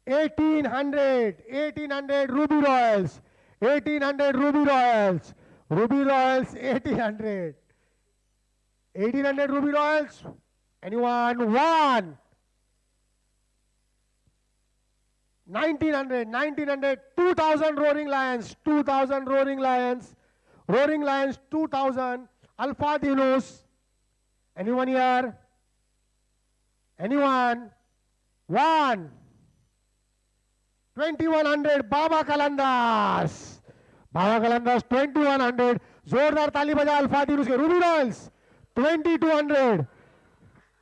1800 Ruby Royals, 1800 Ruby Royals, Ruby Royals 1800. 1800 Ruby Royals. Anyone? 1. 1900, 2000 Roaring Lions, 2000 Roaring Lions, Roaring Lions 2000, Alfad Yunus. Anyone here? Anyone? 1. 2100 Baba Kalandars, Baba Kalandars 2100. जोरदार ताली बजा अल्फाद यूनुस के. Ruby Royals 2200,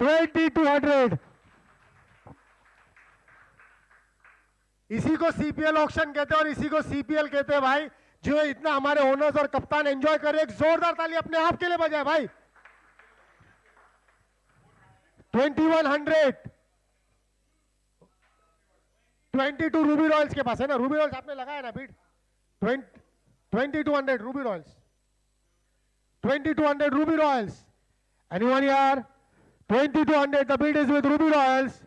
2200. इसी को CPL auction कहते हैं और इसी को सीपीएल कहते हैं भाई. जो इतना हमारे ओनर्स और कप्तान एंजॉय कर रहे हैं, एक जोरदार ताली अपने आप के लिए बजाए भाई. 2100, 22 रूबी रॉयल्स के पास है ना. रूबी रॉयल्स आपने लगाया ना bid. 2200 Ruby Royals, 2200 Ruby Royals. Anyone here? 2200. The bid is with Ruby Royals.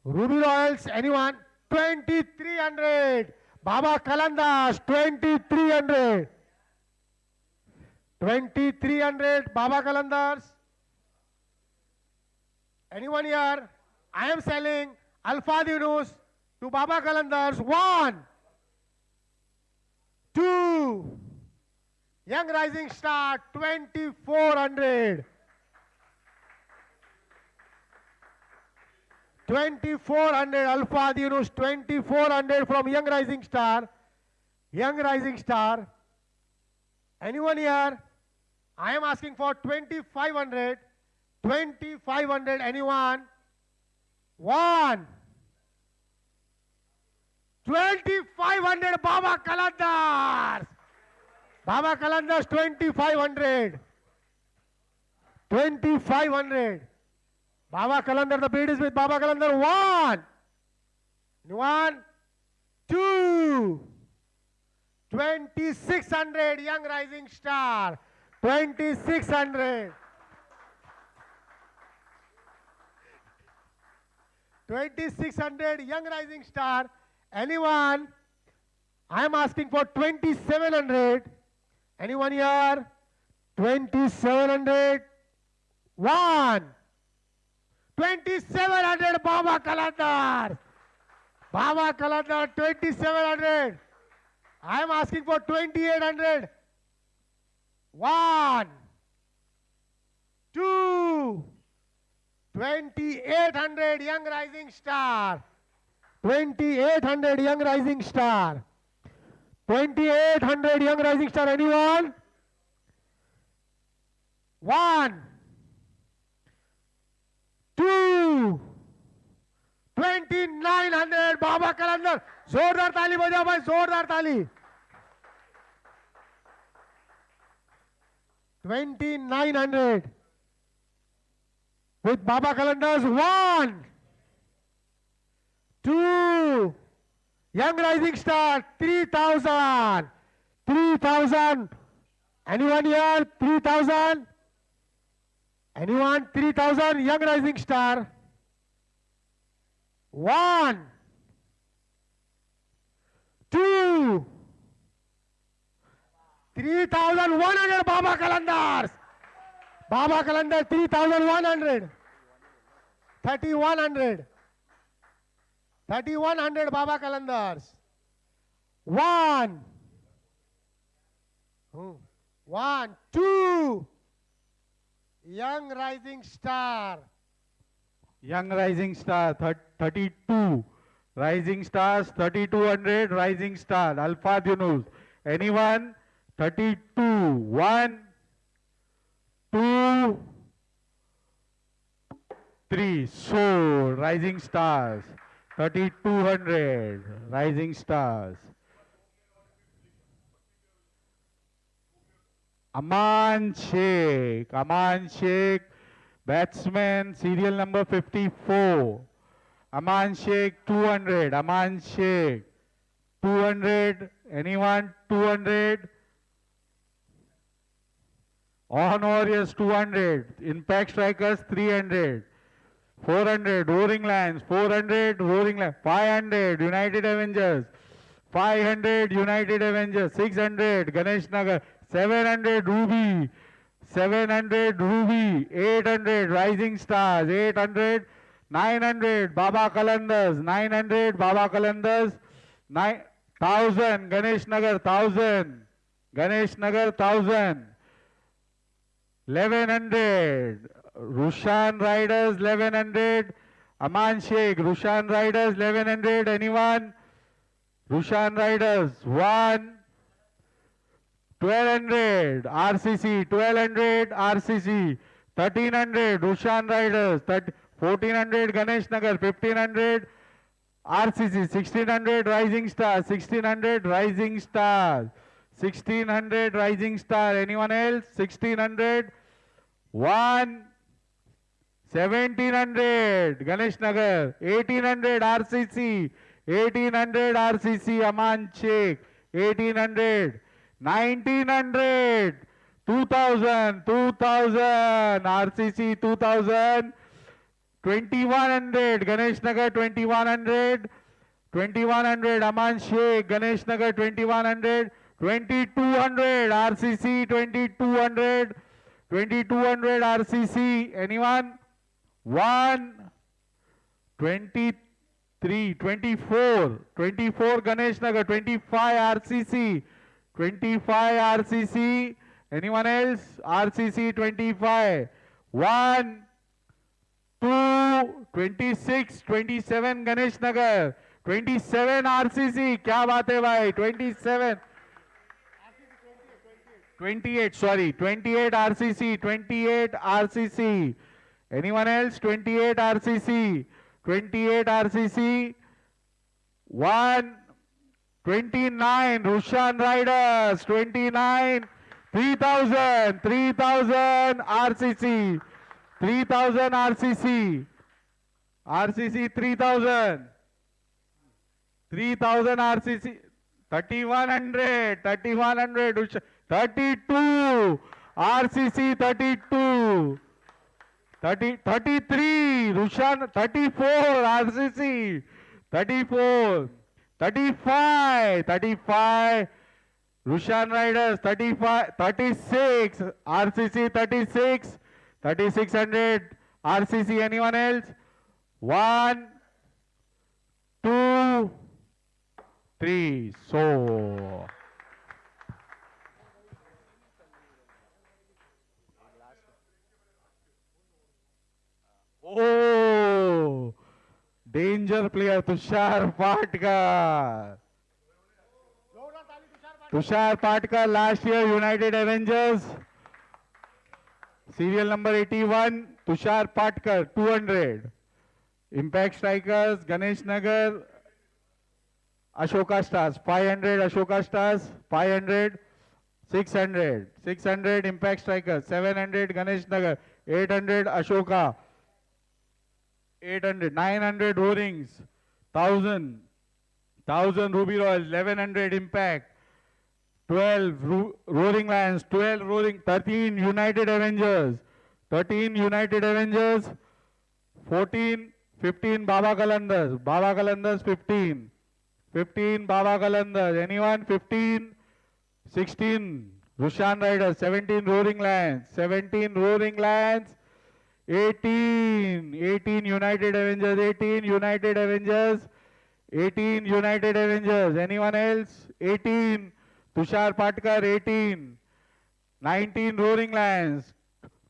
Ruby Royals. Anyone? 2300. Baba Kalandars. 2300. 2300. Baba Kalandars. Anyone here? I am selling Alfad Yunus to Baba Kalandars. 1, 2. Young Rising Star 2400. 2400 Alpha Yunus 2400 from Young Rising Star. Young Rising Star. Anyone here? I am asking for 2500. 2500. Anyone? 1. 2500 Baba Kalandars. Baba Kalandars 2500. 2500. Baba Kalandar, the bid is with Baba Kalandar. 1, 2, 2600 Young Rising Star. 2600. 2600 Young Rising Star. Anyone? I am asking for 2700. Anyone here? 2700. 1. 2700 Baba Kalandar. Baba Kalandar 2700. I am asking for 2800. 1, 2, 2800 Young Rising Star. 2800 Young Rising Star. 2800 Young Rising Star. Anyone? 1, 2, 2900 Baba Kalandar. जोरदार ताली बजाओ भाई, जोरदार ताली. 2900 with Baba Kalandars. 1, 2, Young Rising Star 3000. 3000. Anyone here? 3000. Anyone? 3000 Young Rising Star. 1, 2, 3100 Baba Kalandars. Baba Kalandar 3100. 3100. 3100 Baba Kalandars. 1, 2, Young Rising Star. Young Rising Star 32. Rising Stars 3200. Rising Star. Alpha Yunus. Anyone? 32. 1, 2, 3. So Rising Stars 3200. Rising Stars. Aman Sheikh. Aman Sheikh. Batsman serial number 54. Aman Sheikh 200. Aman Sheikh 200. Anyone? 200. On Warriors 200. Impact Strikers 300. 400. Roaring Lions 400. Roaring Lions 500. United Avengers 500. United Avengers 600. Ganesh Nagar 700. Ruby 700. Ruby 800. Rising Stars 800. 900 Baba Kalandars 900 Baba Kalandars 1000 Ganesh Nagar 1000 Ganesh Nagar 1000 1100 Rushan Riders 1100 Aman Sheikh Rushan Riders 1100 anyone Rushan Riders 1 1200 RCC 1200 RCC 1300 Rushan Riders 1400 Ganesh Nagar 1500 RCC 1600 Rising Stars 1600 Rising Stars 1600 Rising Star anyone else 1600 1 1700 Ganesh Nagar 1800 RCC 1800 RCC Aman Sheikh 1800 1900 2000 RCC 2000 2100 Ganesh Nagar 2100 Aman Sheikh Ganesh Nagar 2100 2200 RCC 2200 RCC anyone 1 23 24 Ganesh Nagar 25 RCC 25 RCC. Anyone else? RCC 25. 1, 2, 26, 27 Ganesh Nagar. 27 RCC. क्या बात है भाई? 27. 28, sorry. 28 RCC. 28 RCC. Anyone else? 28 RCC. 28 RCC. 1, 29 Rushan Riders. 29. 3000. 3000 RCC. 3000 RCC. RCC 3000. 3000 RCC. 3100. 3100. 32. RCC 32. 33. Rushan 34. RCC 34. 35. 35. Rushan Riders 35. 36. RCC 36. 3600 RCC. Anyone else? 1, 2, 3. So oh, danger player Tushar Patkar. Tushar Patkar, last year United Avengers. Serial number 81, Tushar Patkar, 200. Impact Strikers, Ganesh Nagar, Ashoka Stars, 500, Ashoka Stars, 500, 600, 600 Impact Strikers, 700 Ganesh Nagar, 800 Ashoka, 800, 900 Roarings, 1000 Ruby Royals, 1100 Impact, 12 Roaring Lions, 12 Roaring, 13 United Avengers, 13 United Avengers, 14, 15 Baba Kalandars 15, 15 Baba Kalandars, anyone 15, 16 Rushan Riders, 17 Roaring Lions, 17 Roaring Lions, 18 United Avengers, 18 United Avengers, 18 United Avengers, anyone else? 18 Tushar Patkar, 18, 19 Roaring Lions,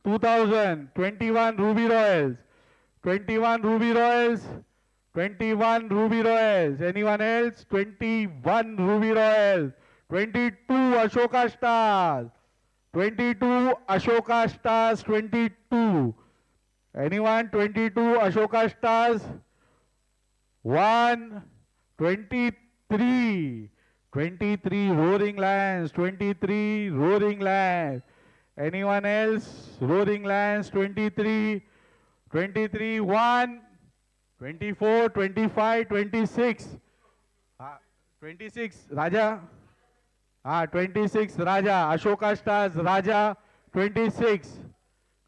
2000, 21 Ruby Royals, 21 Ruby Royals, 21 Ruby Royals, anyone else? 21 Ruby Royals, 22 Ashoka Stars, 22 Ashoka Stars, 22. Anyone? 22 Ashoka Stars. 1, 23. 23 Roaring Lions. 23 Roaring Lions. Anyone else? Roaring Lions. 23. 23 1. 24, 25, 26. 26 Raja. 26 Raja. Ashoka Stars. Raja. 26.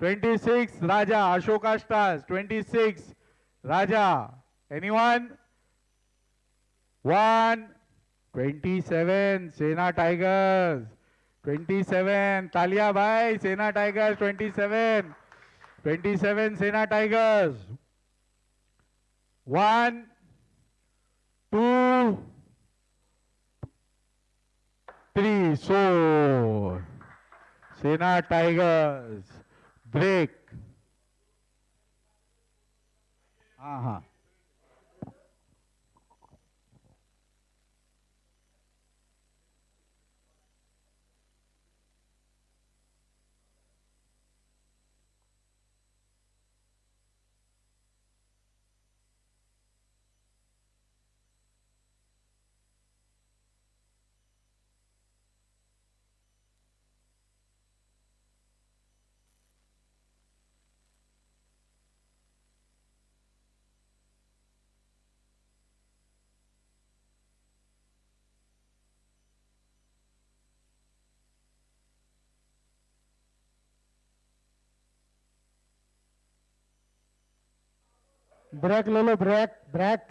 26 Raja. Ashoka Stars. 26 Raja. Anyone? 1. 27 Sena Tigers. 27 Talia Bhai. Sena Tigers. 27. 27 Sena Tigers. 1, 2, 3. So Sena Tigers break. Uh-huh. Break ले लो, break break.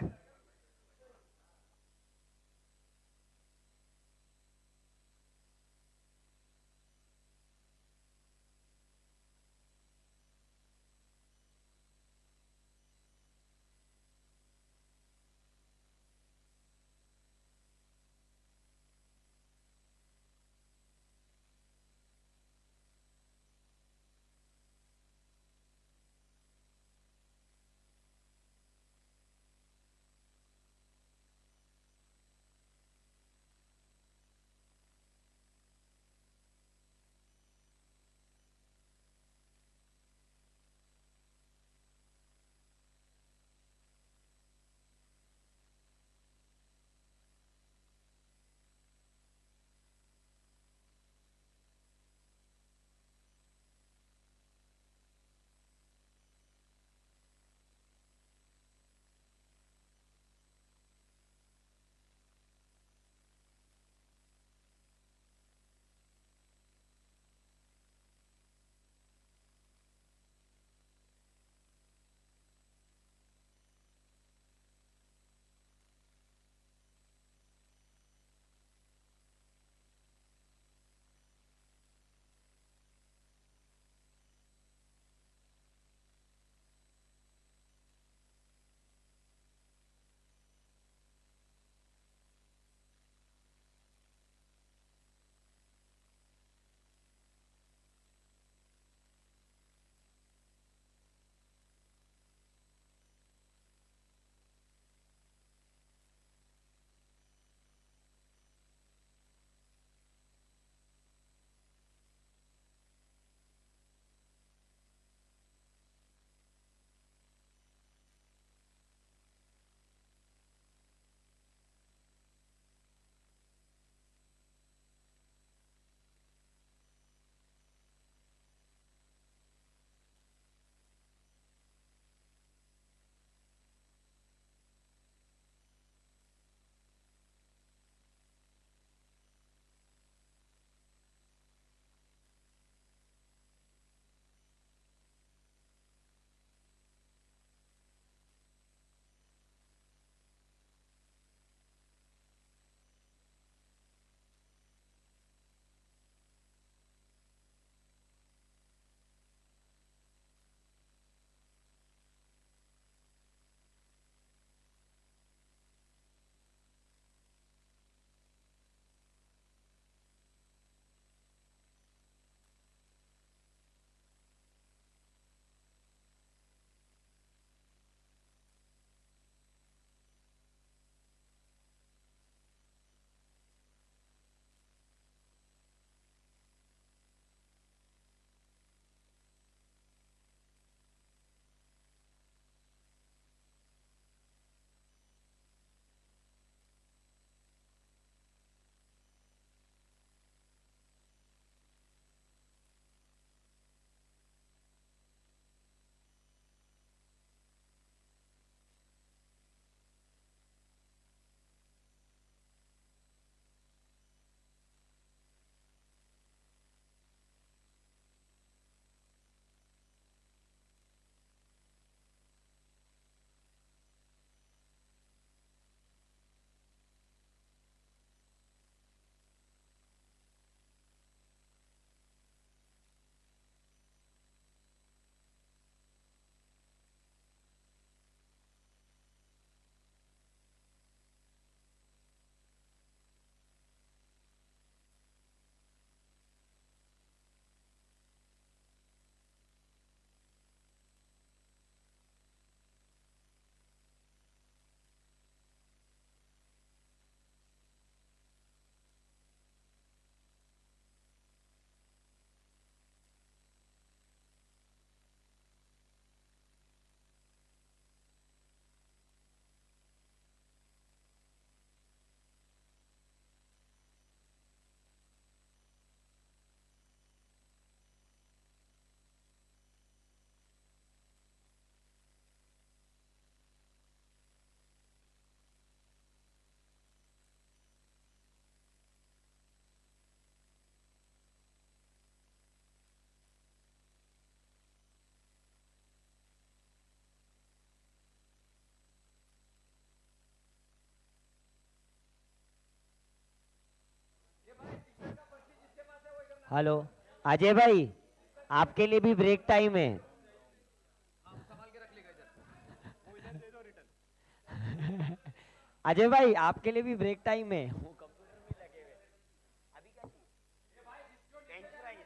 Hello Ajay भाई, आपके लिए भी break time है। अजय भाई, आपके लिए भी ब्रेक टाइम है। वो कंप्यूटर में लगे हुए। अभी क्या चाहिए? French fries.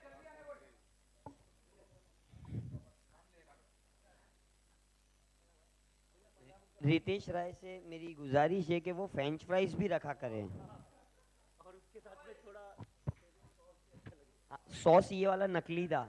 रितेश राय से मेरी गुजारिश है कि वो फ्रेंच फ्राइज भी रखा करें, और उसके साथ में थोड़ा सॉस ये वाला नकली था।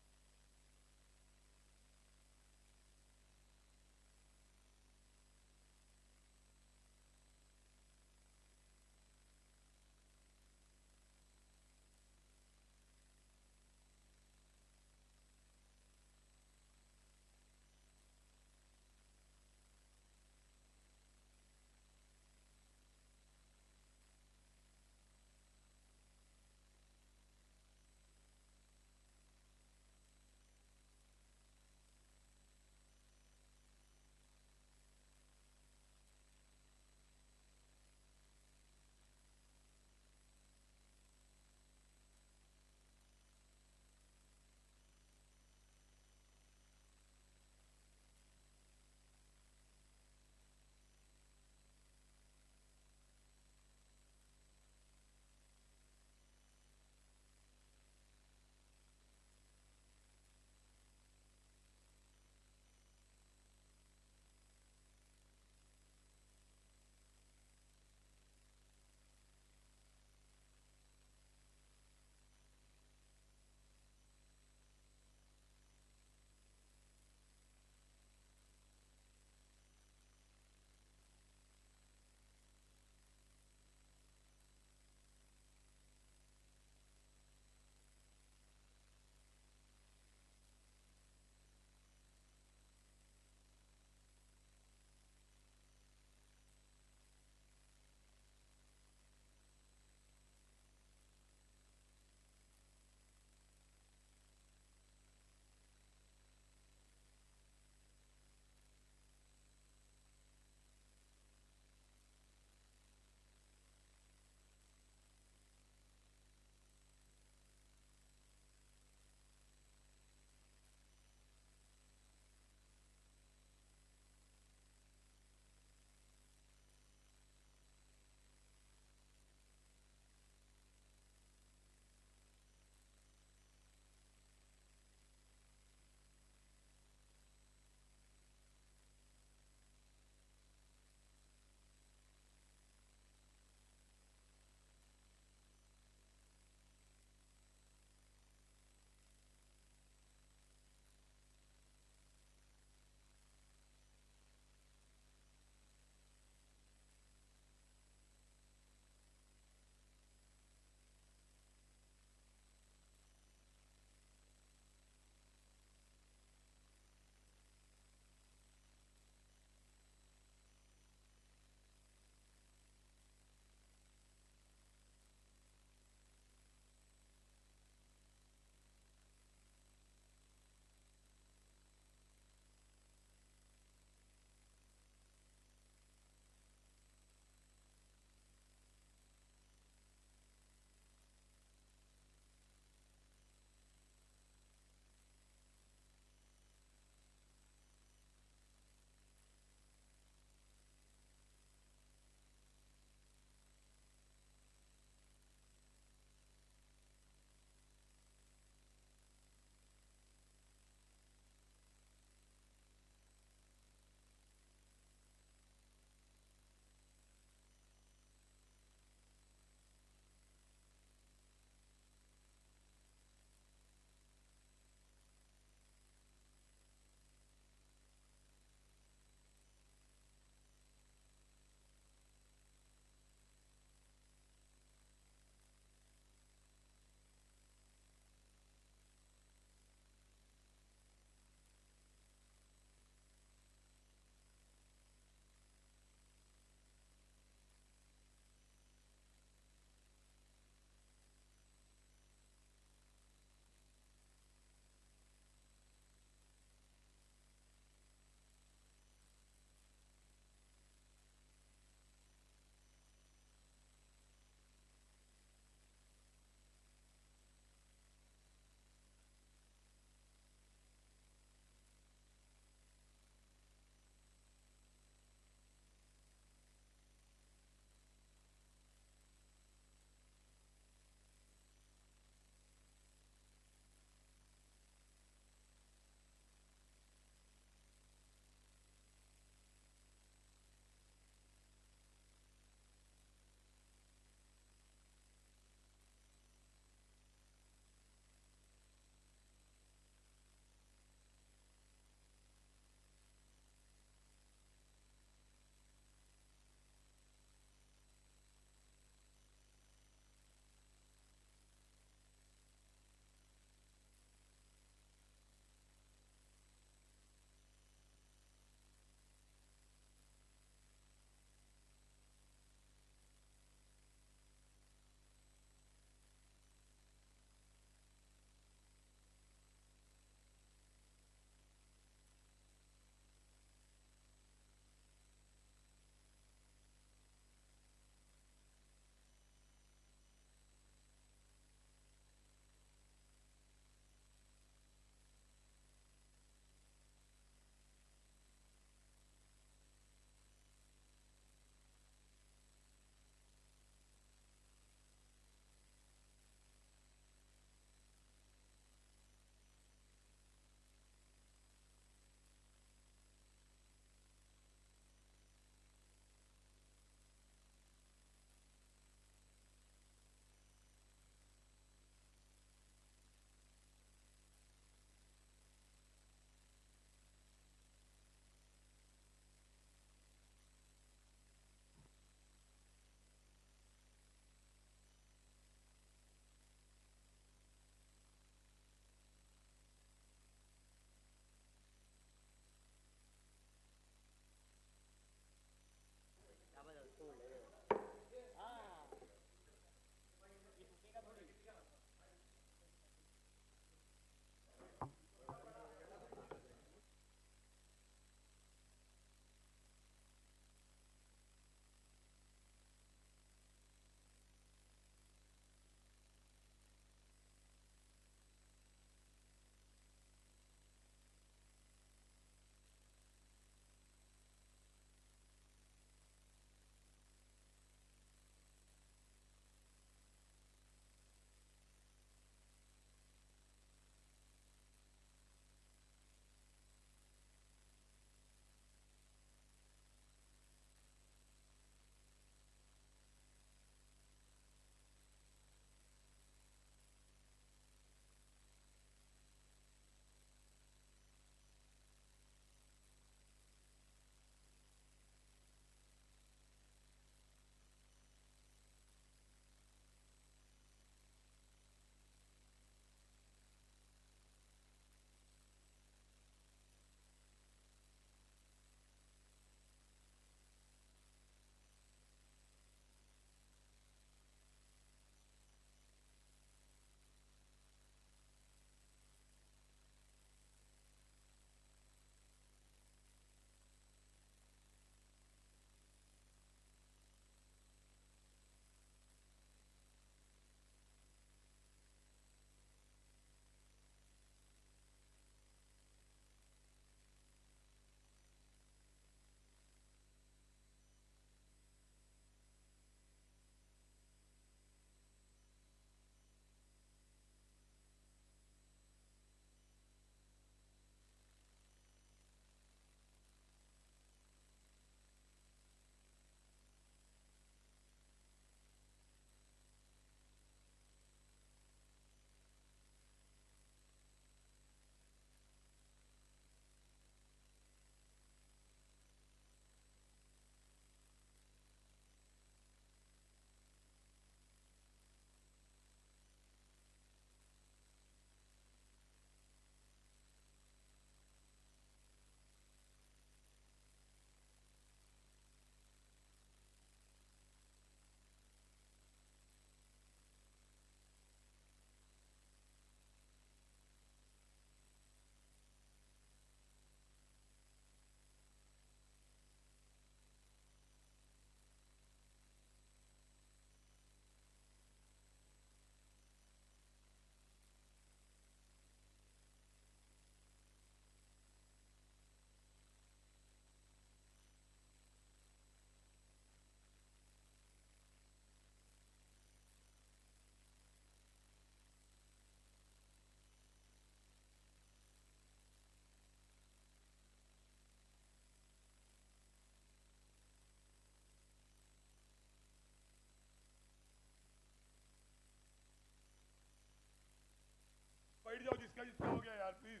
भाई क्या हो गया यार प्लीज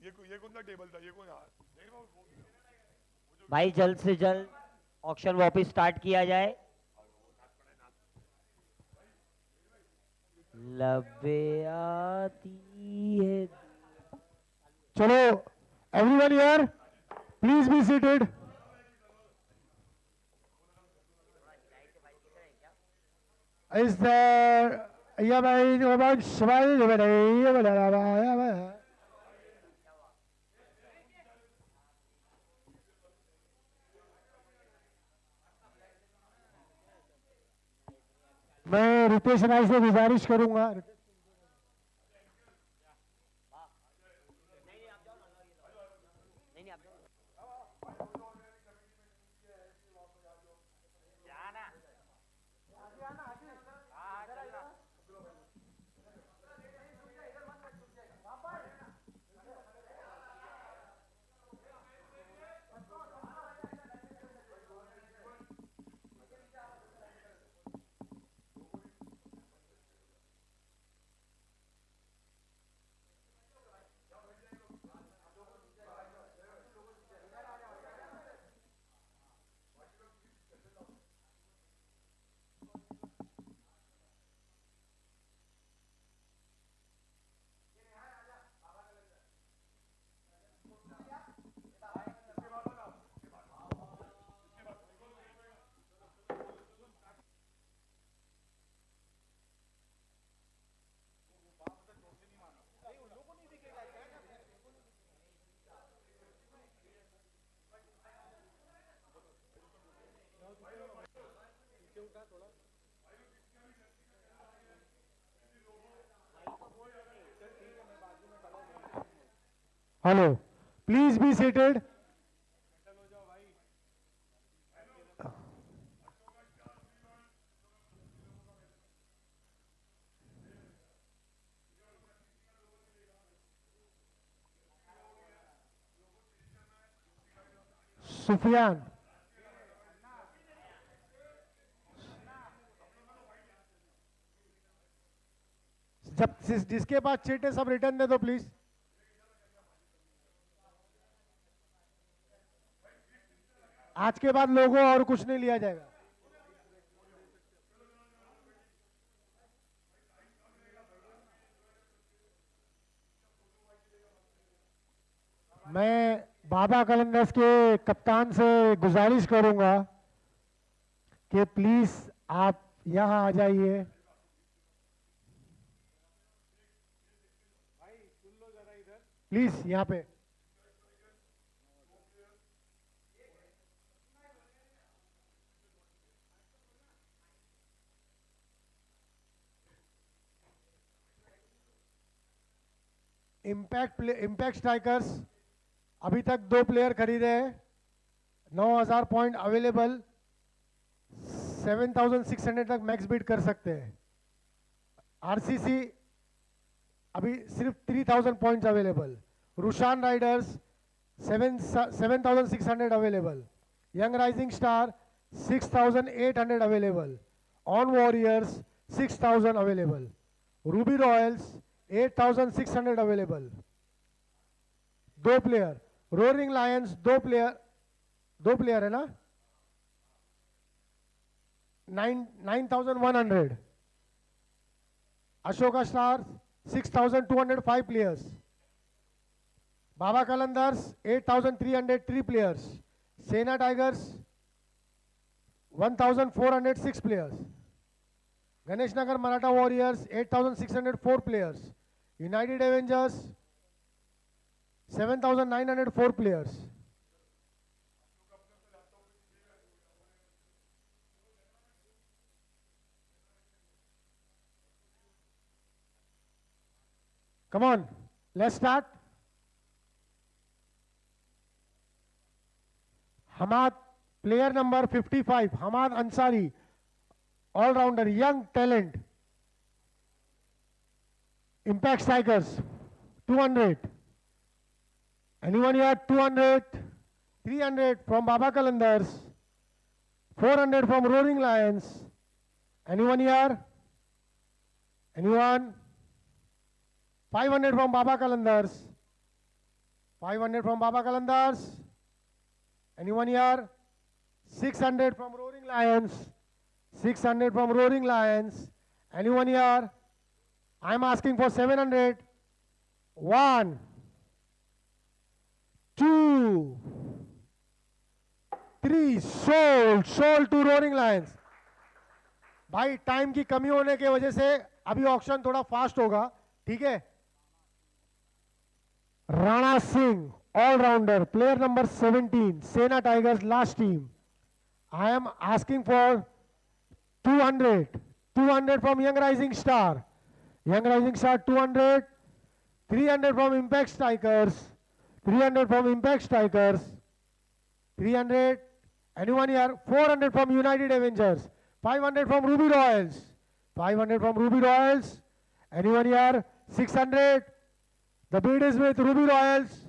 ये कौन सा टेबल था ये कौन यार भाई जल्द से जल्द ऑक्शन वापस स्टार्ट किया जाए। लबे आती है। चलो, everyone here, please be seated. Is there? Yeah, मैं रितेश राय से गुजारिश करूंगा। Hello, please be seated. Sufiyan, जब जिसके पास चिट है सब रिटर्न दे दो प्लीज। आज के बाद लोगों और कुछ नहीं लिया जाएगा। मैं बाबा कलंदर्स के कप्तान से गुजारिश करूंगा कि प्लीज आप यहां आ जाइए। प्लीज यहां पे। इम्पैक्ट स्ट्राइकर्स अभी तक 2 प्लेयर खरीदे हैं। 9,000 पॉइंट अवेलेबल। 7,600 तक मैक्स बीट कर सकते हैं। आरसीसी अभी सिर्फ 3,000 points available. Rushan Riders 7,600 available. Young rising star 6,800 available. On warriors 6,000 available. Ruby Royals 8,600 available. 2 player. Roaring Lions 2 player है ना। 9,100। Ashoka star 6,205 players. Baba Kalandars 8,303 players. Sena Tigers 1,406 players. Ganesh Nagar Maratha Warriors 8,604 players. United Avengers 7,904 players. Come on, let's start. Hamad, player number 55, Hamad Ansari, all-rounder, young talent. Impact Strikers, 200. Anyone here? 200. 300 from Baba Kalandars. 400 from Roaring Lions. Anyone here? Anyone? 500 from Baba Kalandars. 500 from Baba Kalandars. Anyone here? 600 from Roaring Lions. 600 from Roaring Lions. Anyone here? I'm asking for 700. 1, 2, 3. Sold to Roaring Lions. भाई time की कमी होने की वजह से अभी auction थोड़ा fast होगा, ठीक है? Rana Singh, allrounder, player number 17, Sena Tigers last team. I am asking for 200. 200 from Young Rising Star. Young Rising Star 200. 300 from Impact Strikers. 300 from Impact Strikers. 300. Anyone here? 400 from United Avengers. 500 from Ruby Royals. 500 from Ruby Royals. Anyone here? 600. The bid is with Ruby Royals.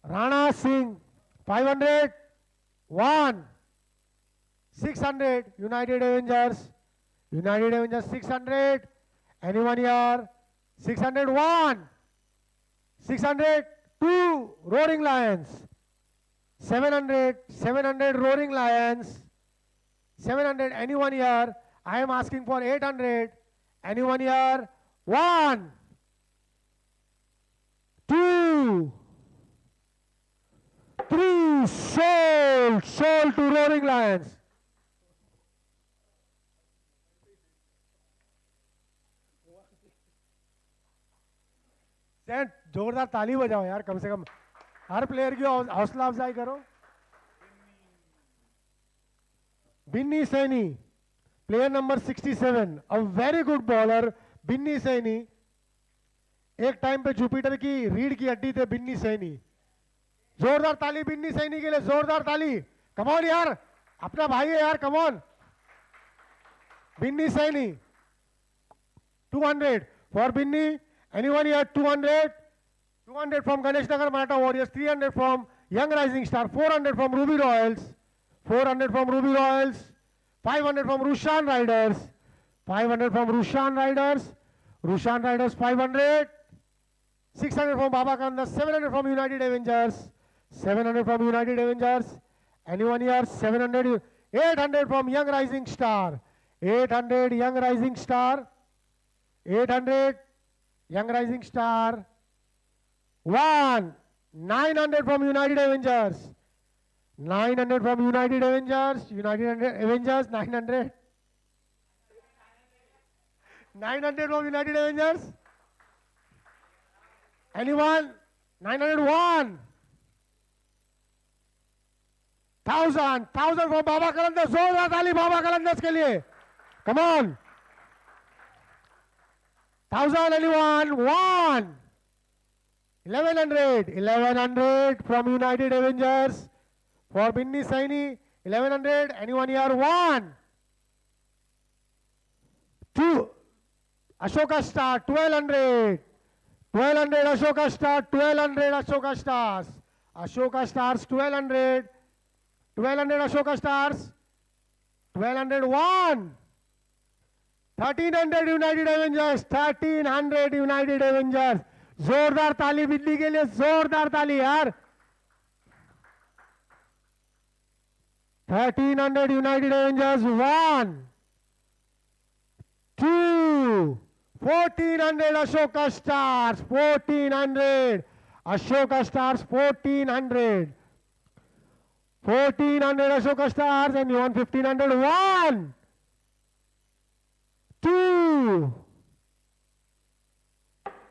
Rana Singh. 500. 1. 600. United Avengers. United Avengers 600. Anyone here? 601. 602. Roaring Lions. 700. 700 Roaring Lions. 700. Anyone here? I am asking for 800. Anyone here? 1, 2, 3. Sold to Roaring Lions. सेंट जोरदार ताली बजाओ यार, कम से कम हर player की हौसला अफजाई करो. Binny Saini, player number 67, a very good bowler. Binny Saini एक टाइम पे जुपिटर की रीढ़ की हड्डी थे. बिन्नी सैनी, जोरदार ताली बिन्नी सैनी के लिए, जोरदार ताली. कमॉन यार, अपना भाई है यार, come on. Binny Saini 200 for Binny. Anyone here? 200. 200 from Ganesh Nagar Maratha Warriors. 300 from Young Rising Star. 400 from Ruby Royals. 400 from Ruby Royals. 500 from Rushan Riders. 500 from Rushan Riders. Rushan Riders 500. 600 from Baba Kanda. 700 from United Avengers. 700 from United Avengers. Anyone here? 700. 800 from Young Rising Star. 800 Young Rising Star. 800 Young Rising Star. 1. 900 from United Avengers. 900 from United Avengers. United Avengers 900. 900 from United Avengers. Anyone? 901. 1000. 1000 from Baba Kalandas. जोरदार ताली Baba Kalandas के लिए. Come on. 1000. Anyone? 1. 1100. 1100 from United Avengers. For Binni Saini. 1100. Anyone here? 1. 2. Ashoka Star. 1200. 1200 Ashoka Star. 1200 Ashoka Stars. Ashoka Stars 1200. 1200 Ashoka Stars. 1201. 1300 United Avengers. 1300 United Avengers. जोरदार ताली बिल्ली के लिए, जोरदार ताली यार. 1300 United Avengers. 1, 2, 1400 Ashoka Stars. 1400 Ashoka Stars. 1400. 1400 Ashoka Stars. And you want 1500. 1, 2,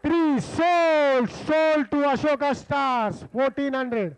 3. Sold to Ashoka Stars. 1400.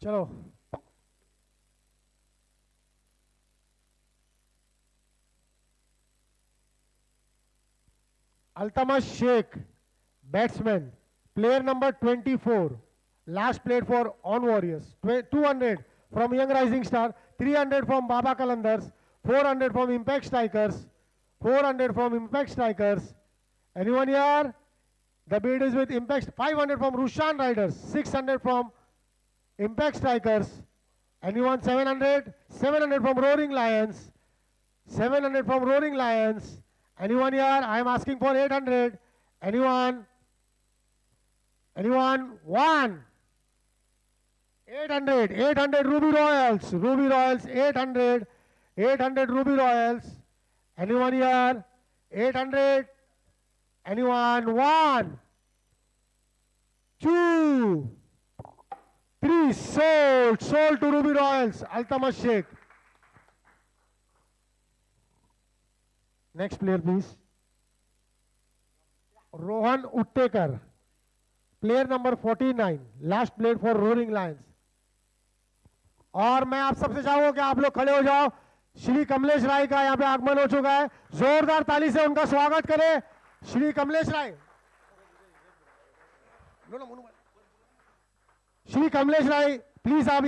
चलो Altamas Sheikh, batsman, player number 24, last played for On Warriors. 200 from Young Rising Star, 300 from Baba Kalandars, 400 from Impact Strikers, 400 from Impact Strikers. Anyone here? The bid is with Impact. 500 from Rushan Riders, 600 from Impact Strikers. Anyone? 700? 700 from Roaring Lions. 700 from Roaring Lions. Anyone here? I am asking for 800. Anyone? Anyone? One. 800. 800 Ruby Royals. Ruby Royals 800. 800 Ruby Royals. Anyone here? 800. Anyone? 1, 2, 3. Sold. Sold to Ruby Royals. Altamas Sheikh. Next player, please. Rohan Uttekar. Player number 49. Last played for Roaring Lions. और मैं आप सबसे चाहूंगा कि आप लोग खड़े हो जाओ. श्री कमलेश राय का यहाँ पे आगमन हो चुका है. जोरदार ताली से उनका स्वागत करें. श्री कमलेश राय. श्री कमलेश राय, प्लीज आप यहाँ